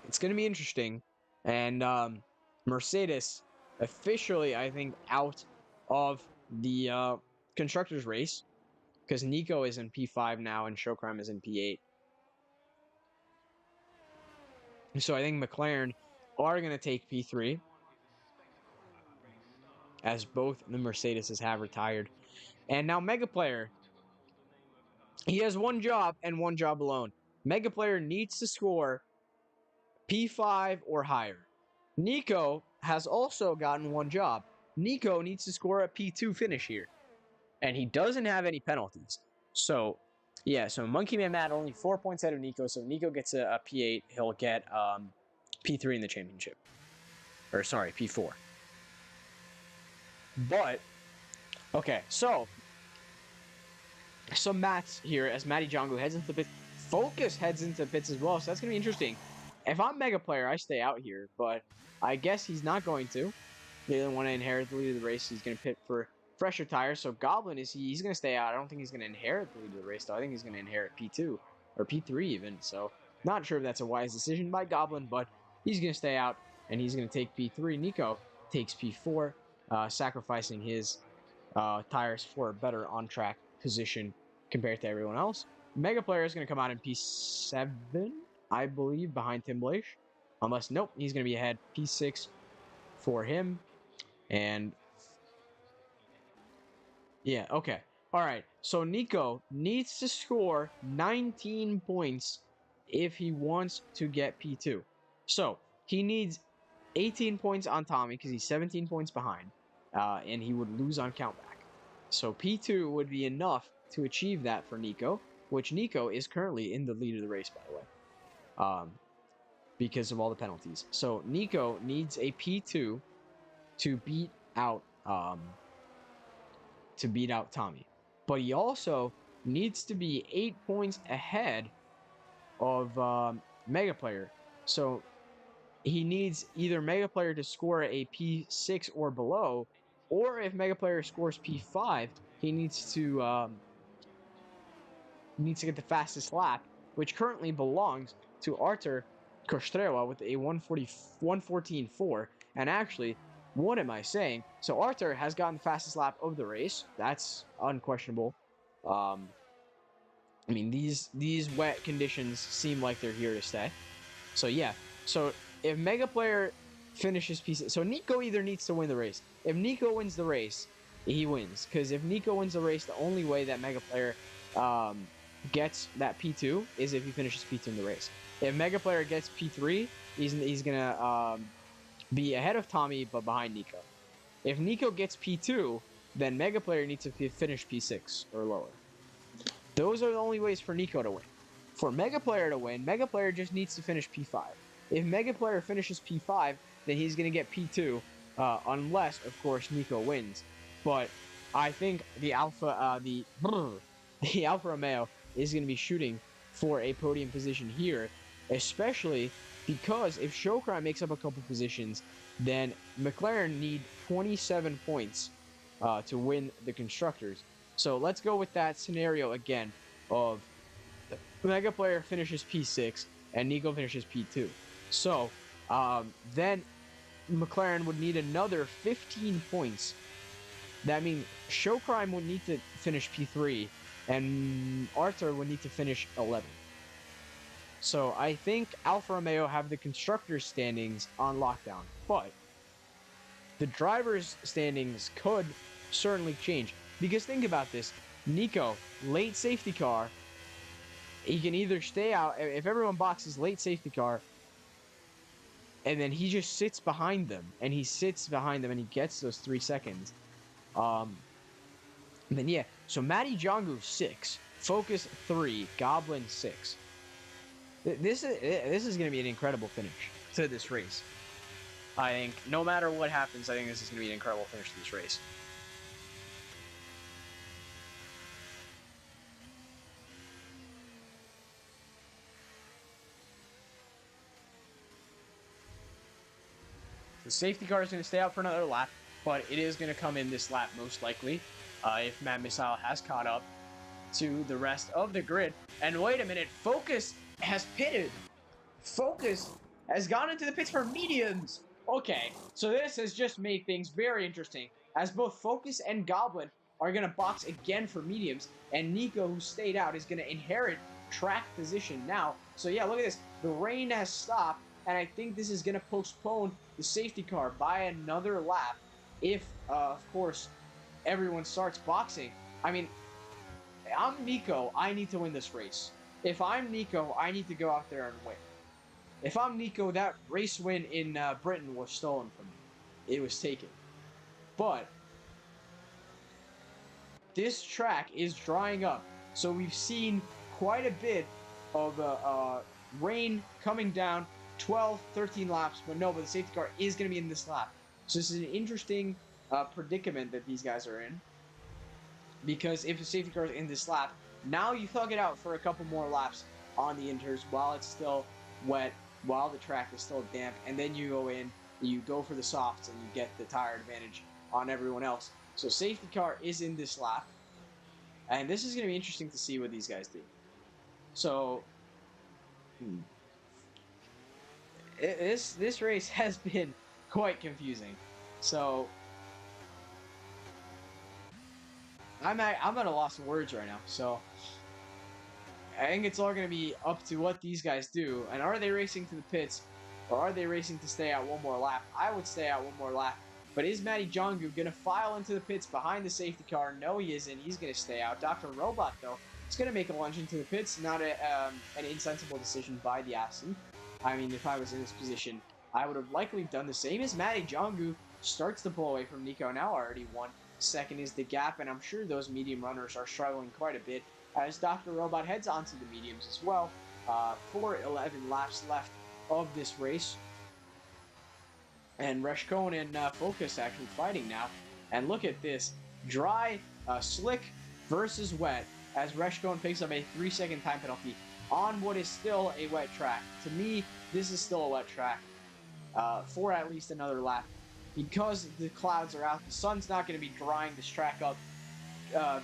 it's going to be interesting. And Mercedes officially, I think, out of the constructors race, because Nico is in P5 now and Showcrime is in P8. So I think McLaren are going to take P3, as both the Mercedes have retired. And now Mega Player, he has one job and one job alone. Mega Player needs to score P5 or higher. Nico has also gotten one job. Nico needs to score a P2 finish here. And he doesn't have any penalties. So, yeah, so Monkey Man Matt only 4 points out of Nico. So Nico gets a P8. He'll get P3 in the championship. Or, sorry, P4. But, okay, so Matt's here as Matty Django heads into the pits. Focus heads into the pits as well, so that's going to be interesting. If I'm Mega Player, I stay out here, but I guess he's not going to. He doesn't want to inherit the lead of the race. He's going to pit for fresher tires. So Goblin, he's going to stay out. I don't think he's going to inherit the lead of the race, though. I think he's going to inherit P2 or P3 even. So not sure if that's a wise decision by Goblin, but he's going to stay out and he's going to take P3. Nico takes P4, sacrificing his tires for a better on-track position compared to everyone else. Mega Player is going to come out in P7, I believe, behind Tim Blaish. Unless, nope, he's going to be ahead. P6 for him. And, yeah, okay. All right, so Nico needs to score 19 points if he wants to get P2. So, he needs 18 points on Tommy because he's 17 points behind. And he would lose on countback. So P2 would be enough to achieve that for Nico, which Nico is currently in the lead of the race, by the way, because of all the penalties. So Nico needs a P2 to beat out Tommy, but he also needs to be 8 points ahead of Mega Player. So he needs either Mega Player to score a P6 or below, or if Mega Player scores P5, he needs to get the fastest lap, which currently belongs to Artur Kostrela with a 114.4. And actually, what am I saying? So Artur has gotten the fastest lap of the race. That's unquestionable. I mean, these wet conditions seem like they're here to stay. So yeah. So if Mega Player finishes P6, so Nico either needs to win the race. If Nico wins the race, he wins. Because if Nico wins the race, the only way that Mega Player gets that P2 is if he finishes P2 in the race. If Mega Player gets P3, he's gonna be ahead of Tommy but behind Nico. If Nico gets P2, then Mega Player needs to finish P6 or lower. Those are the only ways for Nico to win. For Mega Player to win, Mega Player just needs to finish P5. If Mega Player finishes P5, then he's gonna get P2, unless of course Nico wins. But I think the Alfa Romeo is going to be shooting for a podium position here, especially because if Shokrai makes up a couple positions, then McLaren need 27 points to win the Constructors. So let's go with that scenario again of Mega Player finishes P6 and Nico finishes P2. So then McLaren would need another 15 points. That means Showcrime would need to finish P3 and Arthur would need to finish 11. So I think Alfa Romeo have the constructors standings on lockdown, but the drivers standings could certainly change. Because think about this, Nico, late safety car, he can either stay out, if everyone boxes late safety car, and then he just sits behind them, and he gets those 3 seconds. And then yeah, so Matty Jongu 6, Focus 3, Goblin 6. This is going to be an incredible finish to this race. I think no matter what happens, I think this is going to be an incredible finish to this race. The safety car is going to stay out for another lap, but it is going to come in this lap most likely, if Matt Missile has caught up to the rest of the grid. And wait a minute, Focus has pitted. Focus has gone into the pits for mediums. Okay, so this has just made things very interesting, as both Focus and Goblin are going to box again for mediums, and Nico, who stayed out, is going to inherit track position now. So yeah, look at this. The rain has stopped. and I think this is going to postpone the safety car by another lap if, of course, everyone starts boxing. I mean, I'm Nico. I need to win this race. If I'm Nico, I need to go out there and win. If I'm Nico, that race win in Britain was stolen from me. It was taken. But this track is drying up. So we've seen quite a bit of rain coming down, 12, 13 laps, but no, but the safety car is going to be in this lap. So this is an interesting predicament that these guys are in. Because if the safety car is in this lap, now you thug it out for a couple more laps on the inters while it's still wet, while the track is still damp, and then you go in, you go for the softs, and you get the tire advantage on everyone else. So safety car is in this lap, and this is going to be interesting to see what these guys do. So this race has been quite confusing. So I'm at a loss of words right now. So I think it's all going to be up to what these guys do. And are they racing to the pits, or are they racing to stay out one more lap? I would stay out one more lap. But is Matty Jongu going to file into the pits behind the safety car? No, he isn't. He's going to stay out. Dr. Robot, though, is going to make a lunge into the pits. Not an insensible decision by the Aston. I mean, if I was in this position, I would have likely done the same as Matty Jongu starts to pull away from Nico. Now already 1 second is the gap, and I'm sure those medium runners are struggling quite a bit as Dr. Robot heads onto the mediums as well. 4:11 laps left of this race. And Reshkone and Focus actually fighting now. And look at this. Dry, slick versus wet as Reshkone picks up a 3-second time penalty on what is still a wet track. To me, this is still a wet track for at least another lap. Because the clouds are out, the sun's not going to be drying this track up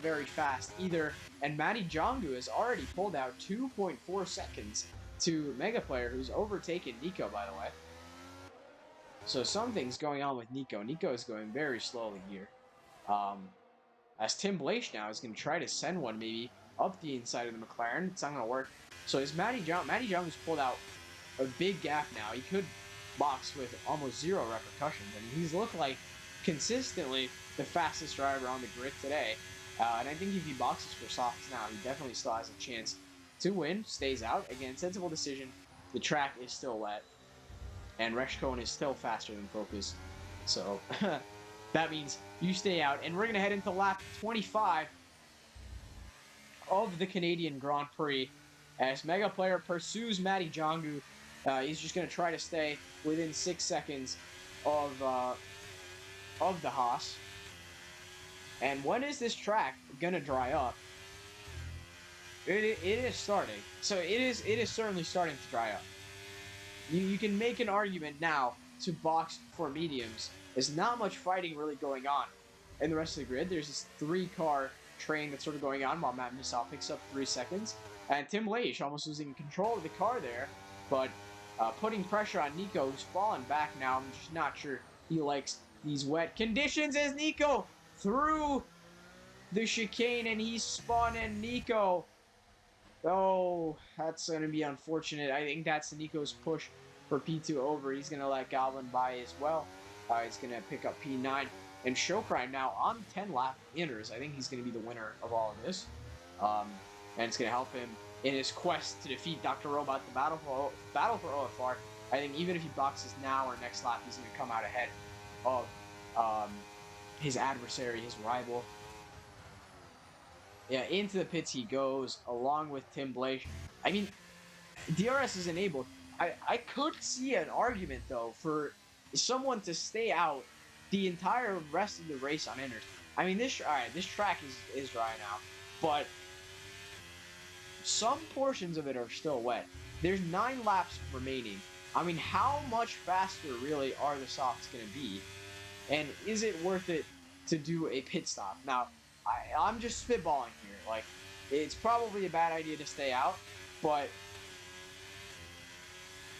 very fast either. And Matty Jongu has already pulled out 2.4 seconds to Mega Player, who's overtaken Nico, by the way. So something's going on with Nico. Nico is going very slowly here. As Tim Blaish now is going to try to send one maybe up the inside of the McLaren. It's not going to work. So is Matty Jongu's pulled out a big gap now. He could box with almost zero repercussions. I mean, he's looked like consistently the fastest driver on the grid today. And I think if he boxes for softs now, he definitely still has a chance to win. Stays out. Again, sensible decision. The track is still wet. And Reshkone is still faster than Focus. So that means you stay out. And we're going to head into lap 25 of the Canadian Grand Prix as Mega Player pursues Matty Jongu. He's just going to try to stay within 6 seconds of the Haas. And when is this track going to dry up? It is starting. So it is certainly starting to dry up. You can make an argument now to box for mediums. There's not much fighting really going on in the rest of the grid. There's this 3-car train that's sort of going on while Matt Missile picks up 3 seconds. And Tim Leish almost losing control of the car there, but putting pressure on Nico, who's fallen back now. I'm just not sure he likes these wet conditions as Nico through the chicane, and he's spun, and Nico... Oh, that's going to be unfortunate. I think that's Nico's push for P2 over. He's going to let Goblin by as well. He's going to pick up P9. And Showcrime now on 10-lap inters. I think he's going to be the winner of all of this. And it's going to help him in his quest to defeat Dr. Robot, the battle for OFR. I think even if he boxes now or next lap, he's going to come out ahead of his adversary, his rival. Yeah, into the pits he goes, along with Tim Blaish. I mean, DRS is enabled. I could see an argument, though, for someone to stay out the entire rest of the race on inters. I mean, this track is dry now, but some portions of it are still wet. There's 9 laps remaining. I mean, how much faster, really, are the softs going to be? And is it worth it to do a pit stop? Now, I'm just spitballing here. Like, it's probably a bad idea to stay out, but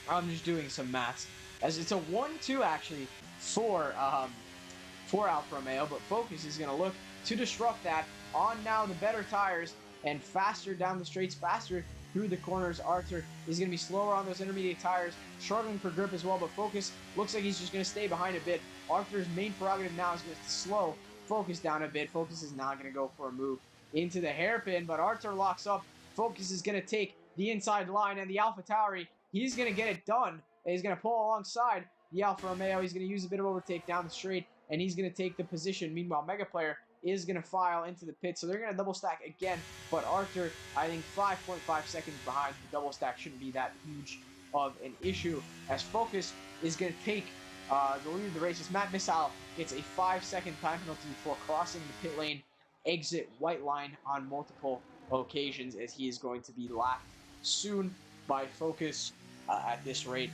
I'm just doing some maths. As it's a 1-2 actually for Alfa Romeo, but Focus is going to look to disrupt that on now the better tires and faster down the straights, faster through the corners. Arthur is going to be slower on those intermediate tires, struggling for grip as well, but Focus looks like he's just going to stay behind a bit. Arthur's main prerogative now is going to slow Focus down a bit. Focus is not going to go for a move into the hairpin, but Arthur locks up. Focus is going to take the inside line, and the AlphaTauri, he's going to get it done. He's going to pull alongside the Alfa Romeo. He's going to use a bit of overtake down the straight, and he's going to take the position. Meanwhile, Mega Player is going to file into the pit, so they're going to double stack again, but Arthur, I think 5.5 seconds behind. The double stack shouldn't be that huge of an issue, as Focus is going to take the lead of the race, as Matt Missile gets a 5-second time penalty for crossing the pit lane exit white line on multiple occasions, as he is going to be lapped soon by Focus at this rate.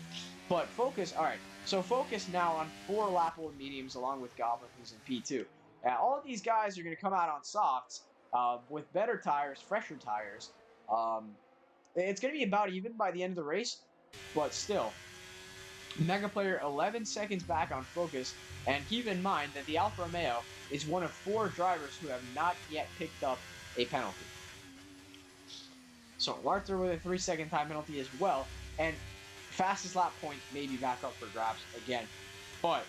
But Focus, all right, so Focus now on 4 lappable mediums along with Goblin, who's in P2. All of these guys are going to come out on softs with better tires, fresher tires. It's going to be about even by the end of the race, but still. Mega Player 11 seconds back on Focus, and keep in mind that the Alfa Romeo is one of 4 drivers who have not yet picked up a penalty. So Arthur with a 3-second time penalty as well, and fastest lap point may be back up for grabs again. But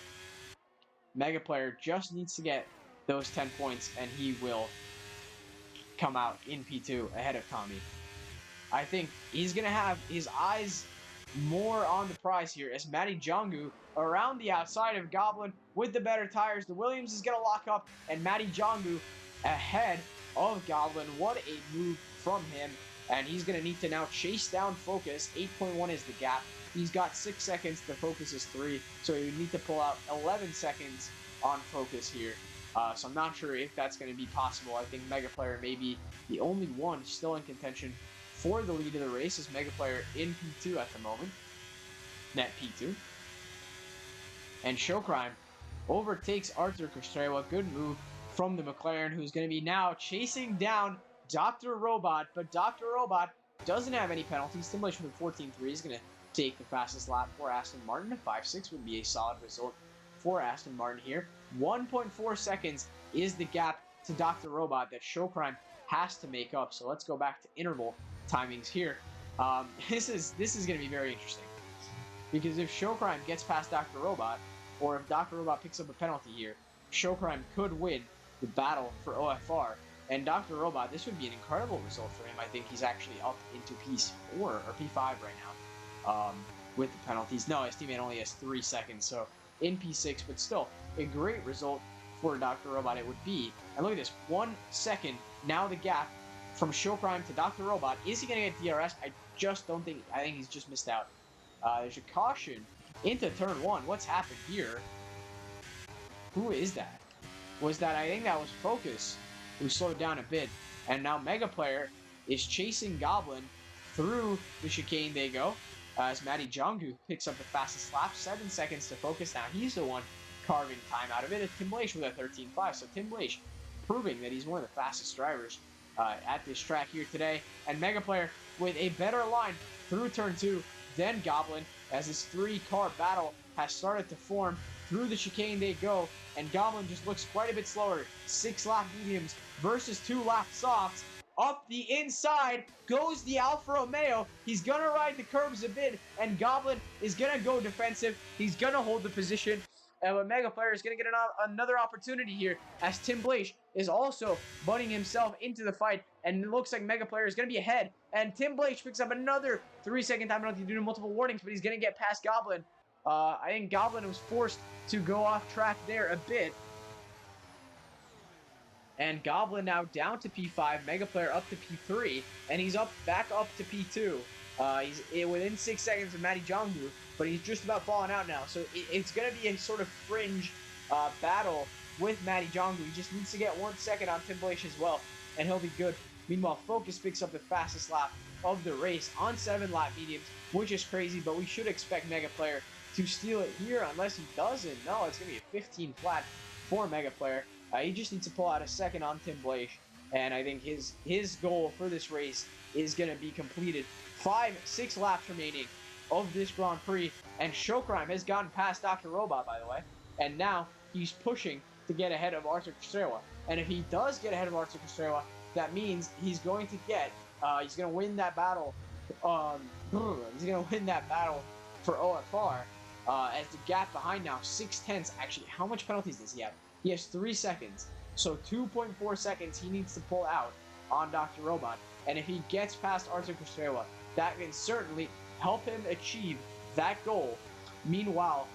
Mega Player just needs to get those 10 points, and he will come out in P2 ahead of Tommy. I think he's going to have his eyes more on the prize here, as Matty Jongu around the outside of Goblin with the better tires. The Williams is going to lock up, and Matty Jongu ahead of Goblin. What a move from him, and he's going to need to now chase down Focus. 8.1 is the gap. He's got 6 seconds to Focus is 3, so he would need to pull out 11 seconds on Focus here. So I'm not sure if that's going to be possible. I think Mega Player may be the only one still in contention for the lead of the race, as Mega Player in P2 at the moment. Net P2. And Showcrime overtakes Arthur Costrewa. Good move from the McLaren, who's going to be now chasing down Dr. Robot, but Dr. Robot doesn't have any penalties. Stimulation with 14.3 is going to take the fastest lap for Aston Martin. 5.6 would be a solid result for Aston Martin here. 1.4 seconds is the gap to Dr. Robot that Showcrime has to make up. So let's go back to interval timings here. This is going to be very interesting, because if Showcrime gets past Dr. Robot, or if Dr. Robot picks up a penalty here, Showcrime could win the battle for OFR. And Dr. Robot, this would be an incredible result for him. I think he's actually up into P4 or P5 right now with the penalties. No, his teammate only has 3 seconds, so in P6, but still a great result for Dr. Robot it would be. And look at this, 1 second, now the gap from Showcrime to Dr. Robot. Is he going to get DRS? I just don't think, I think he's just missed out. There's a caution into turn 1. What's happened here? Who is that? I think that was Focus, who slowed down a bit. And now Mega Player is chasing Goblin through the chicane they go. As Matty Jongu picks up the fastest lap, 7 seconds to Focus. Now he's the one carving time out of it. It's Tim Blaish with a 13.5. So Tim Blaish proving that he's one of the fastest drivers at this track here today. And Mega Player with a better line through turn 2 than Goblin, as this 3-car battle has started to form. Through the chicane they go, and Goblin just looks quite a bit slower. 6 lap mediums versus 2 lap softs. Up the inside goes the Alfa Romeo. He's going to ride the curbs a bit, and Goblin is going to go defensive. He's going to hold the position. But Mega Player is going to get another opportunity here, as Tim Blaish is also butting himself into the fight. And it looks like Mega Player is going to be ahead. And Tim Blaish picks up another 3-second time penalty due to multiple warnings, but he's going to get past Goblin. I think Goblin was forced to go off track there a bit. And Goblin now down to P5, Mega Player up to P3, and he's back up to P2. He's within 6 seconds of Matty Jongu, but he's just about falling out now. So it's going to be a sort of fringe battle with Matty Jongu. He just needs to get 1 second on Tim Blaish as well, and he'll be good. Meanwhile, Focus picks up the fastest lap of the race on 7 lap mediums, which is crazy, but we should expect Mega Player to steal it here, unless he doesn't. No, it's going to be a 15 flat for Mega Player. He just needs to pull out a second on Tim Blaish, and I think his goal for this race is going to be completed. 6 laps remaining of this Grand Prix, and Showcrime has gotten past Dr. Robot, by the way, and now he's pushing to get ahead of Arthur Costrewa. And if he does get ahead of Arthur Costrewa, that means he's going to get He's gonna win that battle. He's gonna win that battle for OFR. As the gap behind now 6/10. Actually, how much penalties does he have? He has 3 seconds. So 2.4 seconds he needs to pull out on Dr. Robot. And if he gets past Arthur Castrewa, that can certainly help him achieve that goal. Meanwhile,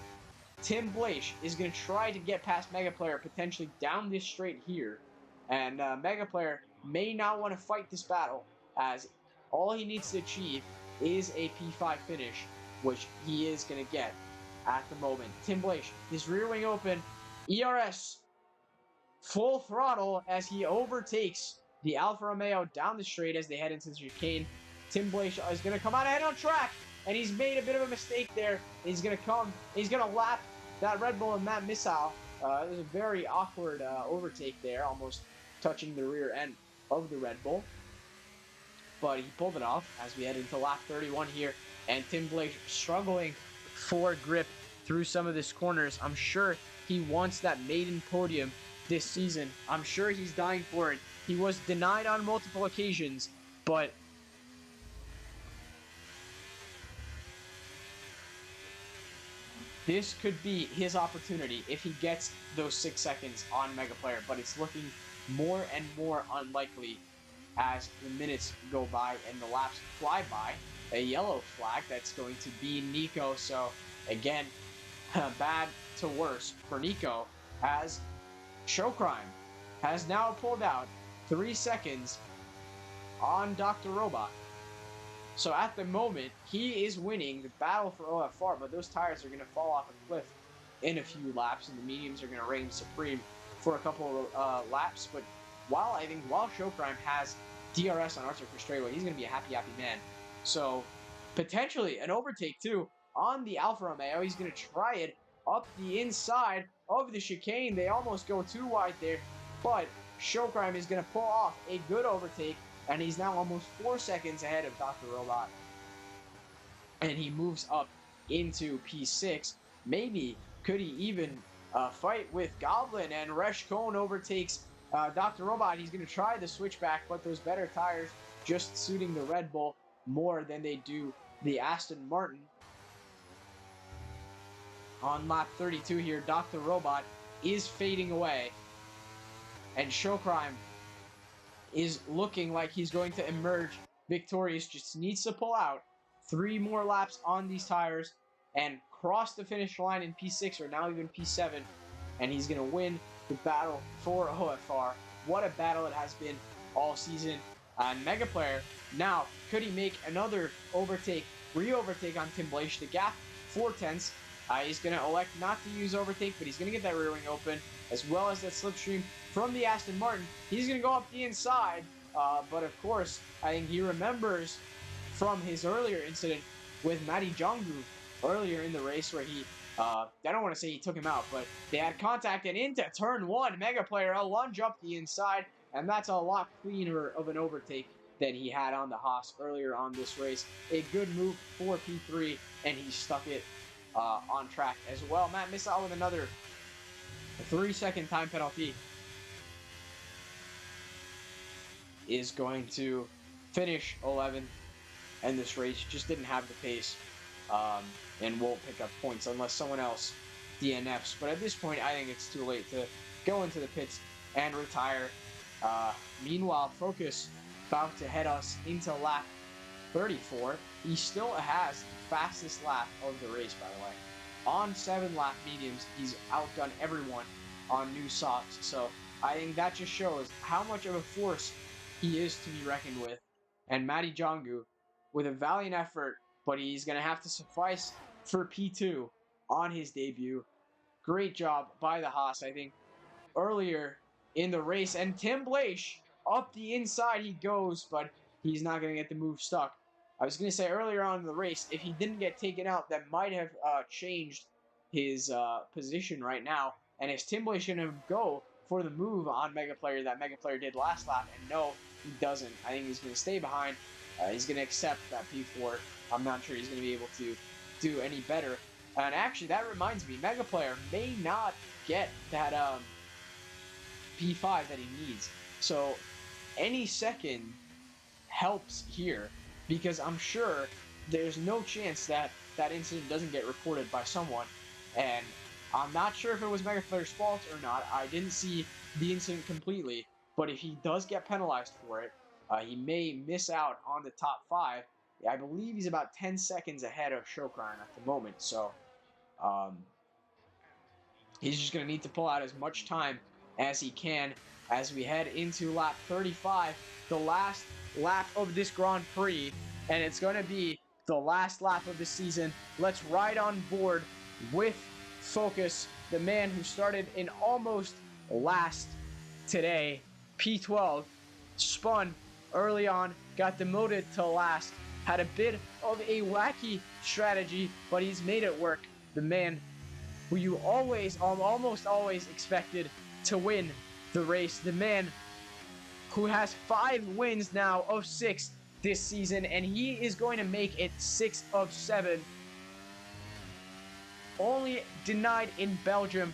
Tim Blaish is going to try to get past Mega Player potentially down this straight here. And Mega Player may not want to fight this battle, as all he needs to achieve is a P5 finish, which he is going to get at the moment. Tim Blaish, his rear wing open, ERS full throttle as he overtakes the Alfa Romeo down the straight as they head into the chicane. Tim Blaish is going to come out ahead on track, and he's made a bit of a mistake there. He's going to lap that Red Bull and that missile. It was a very awkward overtake there, almost touching the rear end of the Red Bull. But he pulled it off as we head into lap 31 here, and Tim Blaish struggling for grip through some of these corners. I'm sure he wants that maiden podium this season. I'm sure he's dying for it. He was denied on multiple occasions, but this could be his opportunity if he gets those 6 seconds on Mega Player, but it's looking more and more unlikely as the minutes go by and the laps fly by. A yellow flag, that's going to be Nico. So again, bad to worse for Nico, as Show Crime has now pulled out 3 seconds on Dr. Robot. So at the moment, he is winning the battle for OFR, but those tires are going to fall off a cliff in a few laps, and the mediums are going to reign supreme for a couple of laps. But while Show Crime has DRS on Arthur Castrewa, he's going to be a happy man. So potentially an overtake too on the Alfa Romeo. He's going to try it up the inside of the chicane. They almost go too wide there, but Show Crime is going to pull off a good overtake, and he's now almost 4 seconds ahead of Dr. Robot. And he moves up into P6. Maybe could he even fight with Goblin, and Resh Cohn overtakes Dr. Robot. He's going to try the switchback, but those better tires just suiting the Red Bull more than they do the Aston Martin. On lap 32 here, Dr. Robot is fading away, and Show Crime is looking like he's going to emerge victorious. Just needs to pull out 3 more laps on these tires and cross the finish line in P6 or now even P7, and he's going to win the battle for OFR. What a battle it has been all season. Mega Player, now, could he make another overtake, re-overtake on Tim Blaish? The gap, 4/10. He's going to elect not to use overtake, but he's going to get that rear wing open, as well as that slipstream from the Aston Martin. He's going to go up the inside, but of course, I think he remembers from his earlier incident with Matty Jongu earlier in the race where he, I don't want to say he took him out, but they had contact, and into turn 1, Mega Player, a lunge up the inside, and that's a lot cleaner of an overtake than he had on the Haas earlier on this race. A good move for P3, and he stuck it on track as well. Matt Missile with another 3-second time penalty is going to finish 11th, and this race just didn't have the pace and won't pick up points unless someone else DNFs. But at this point, I think it's too late to go into the pits and retire. Meanwhile, Focus about to head us into lap 34. He still has the fastest lap of the race, by the way. On 7 lap mediums, he's outdone everyone on new softs. So I think that just shows how much of a force he is to be reckoned with. And Matty Jongu, with a valiant effort, but he's going to have to suffice for P2 on his debut. Great job by the Haas, I think, earlier in the race. And Tim Blaish, up the inside he goes, but he's not going to get the move stuck. I was going to say earlier on in the race, if he didn't get taken out, that might have changed his position right now. And is Tim Blaish going to go for the move on Mega Player that Mega Player did last lap? And no, he doesn't. I think he's going to stay behind. He's going to accept that P4. I'm not sure he's going to be able to do any better. And actually, that reminds me, Mega Player may not get that P5 that he needs. So any second helps here, because I'm sure there's no chance that that incident doesn't get reported by someone. And I'm not sure if it was Megaplayer's fault or not. I didn't see the incident completely, but if he does get penalized for it, he may miss out on the top 5. I believe he's about 10 seconds ahead of Shokran at the moment, so he's just going to need to pull out as much time as he can as we head into lap 35, the last lap of this Grand Prix, and it's going to be the last lap of the season. Let's ride on board with Focus, the man who started in almost last today. P12 spun early on, got demoted to last, had a bit of a wacky strategy, but he's made it work. The man who you almost always expected to win the race, the man who has 5 wins now of 6 this season, and he is going to make it 6 of 7. Only denied in Belgium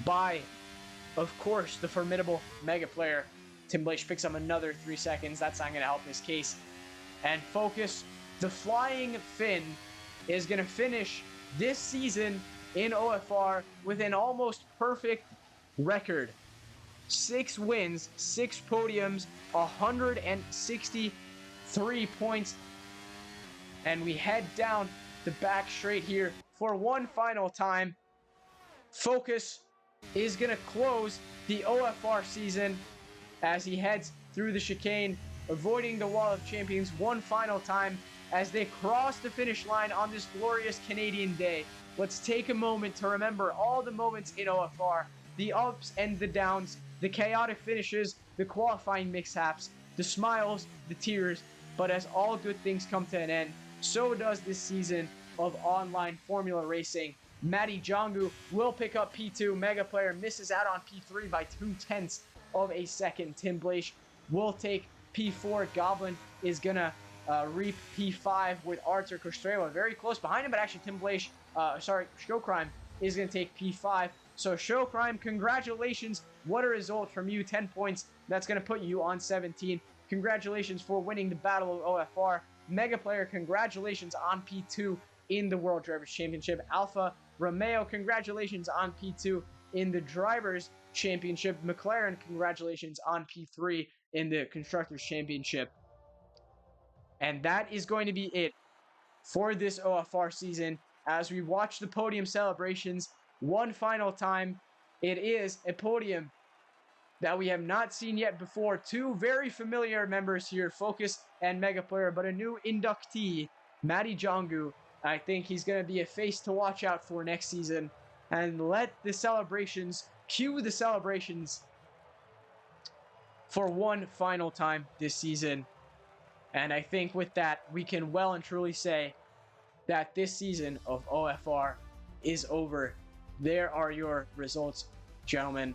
by, of course, the formidable Mega Player. Tim Blaish picks up another 3 seconds. That's not going to help his case. And Focus, the Flying Finn, is going to finish this season in OFR with an almost perfect record. 6 wins, 6 podiums, 163 points. And we head down the back straight here for one final time. Focus is going to close the OFR season as he heads through the chicane, avoiding the Wall of Champions one final time as they cross the finish line on this glorious Canadian day. Let's take a moment to remember all the moments in OFR, the ups and the downs, the chaotic finishes, the qualifying mishaps, the smiles, the tears. But as all good things come to an end, so does this season of online Formula racing. Matty Jongu will pick up P2. Mega Player misses out on P3 by 0.2 of a second. Tim Blaish will take P4. Goblin is going to reap P5 with Arthur Costrela very close behind him, but actually Tim Blaish, Showcrime is going to take P5. So Showcrime, congratulations. What a result from you. 10 points. That's going to put you on 17. Congratulations for winning the Battle of OFR. Mega Player, congratulations on P2 in the World Drivers' Championship. Alpha Romeo, congratulations on P2 in the Drivers' Championship. McLaren, congratulations on P3 in the Constructors' Championship. And that is going to be it for this OFR season as we watch the podium celebrations one final time. It is a podium that we have not seen yet before. 2 very familiar members here, Focus and Mega Player, but a new inductee, Matty Jongu. I think he's going to be a face to watch out for next season. And let the celebrations, cue the celebrations for one final time this season. And I think with that, we can well and truly say that this season of OFR is over. There are your results, gentlemen.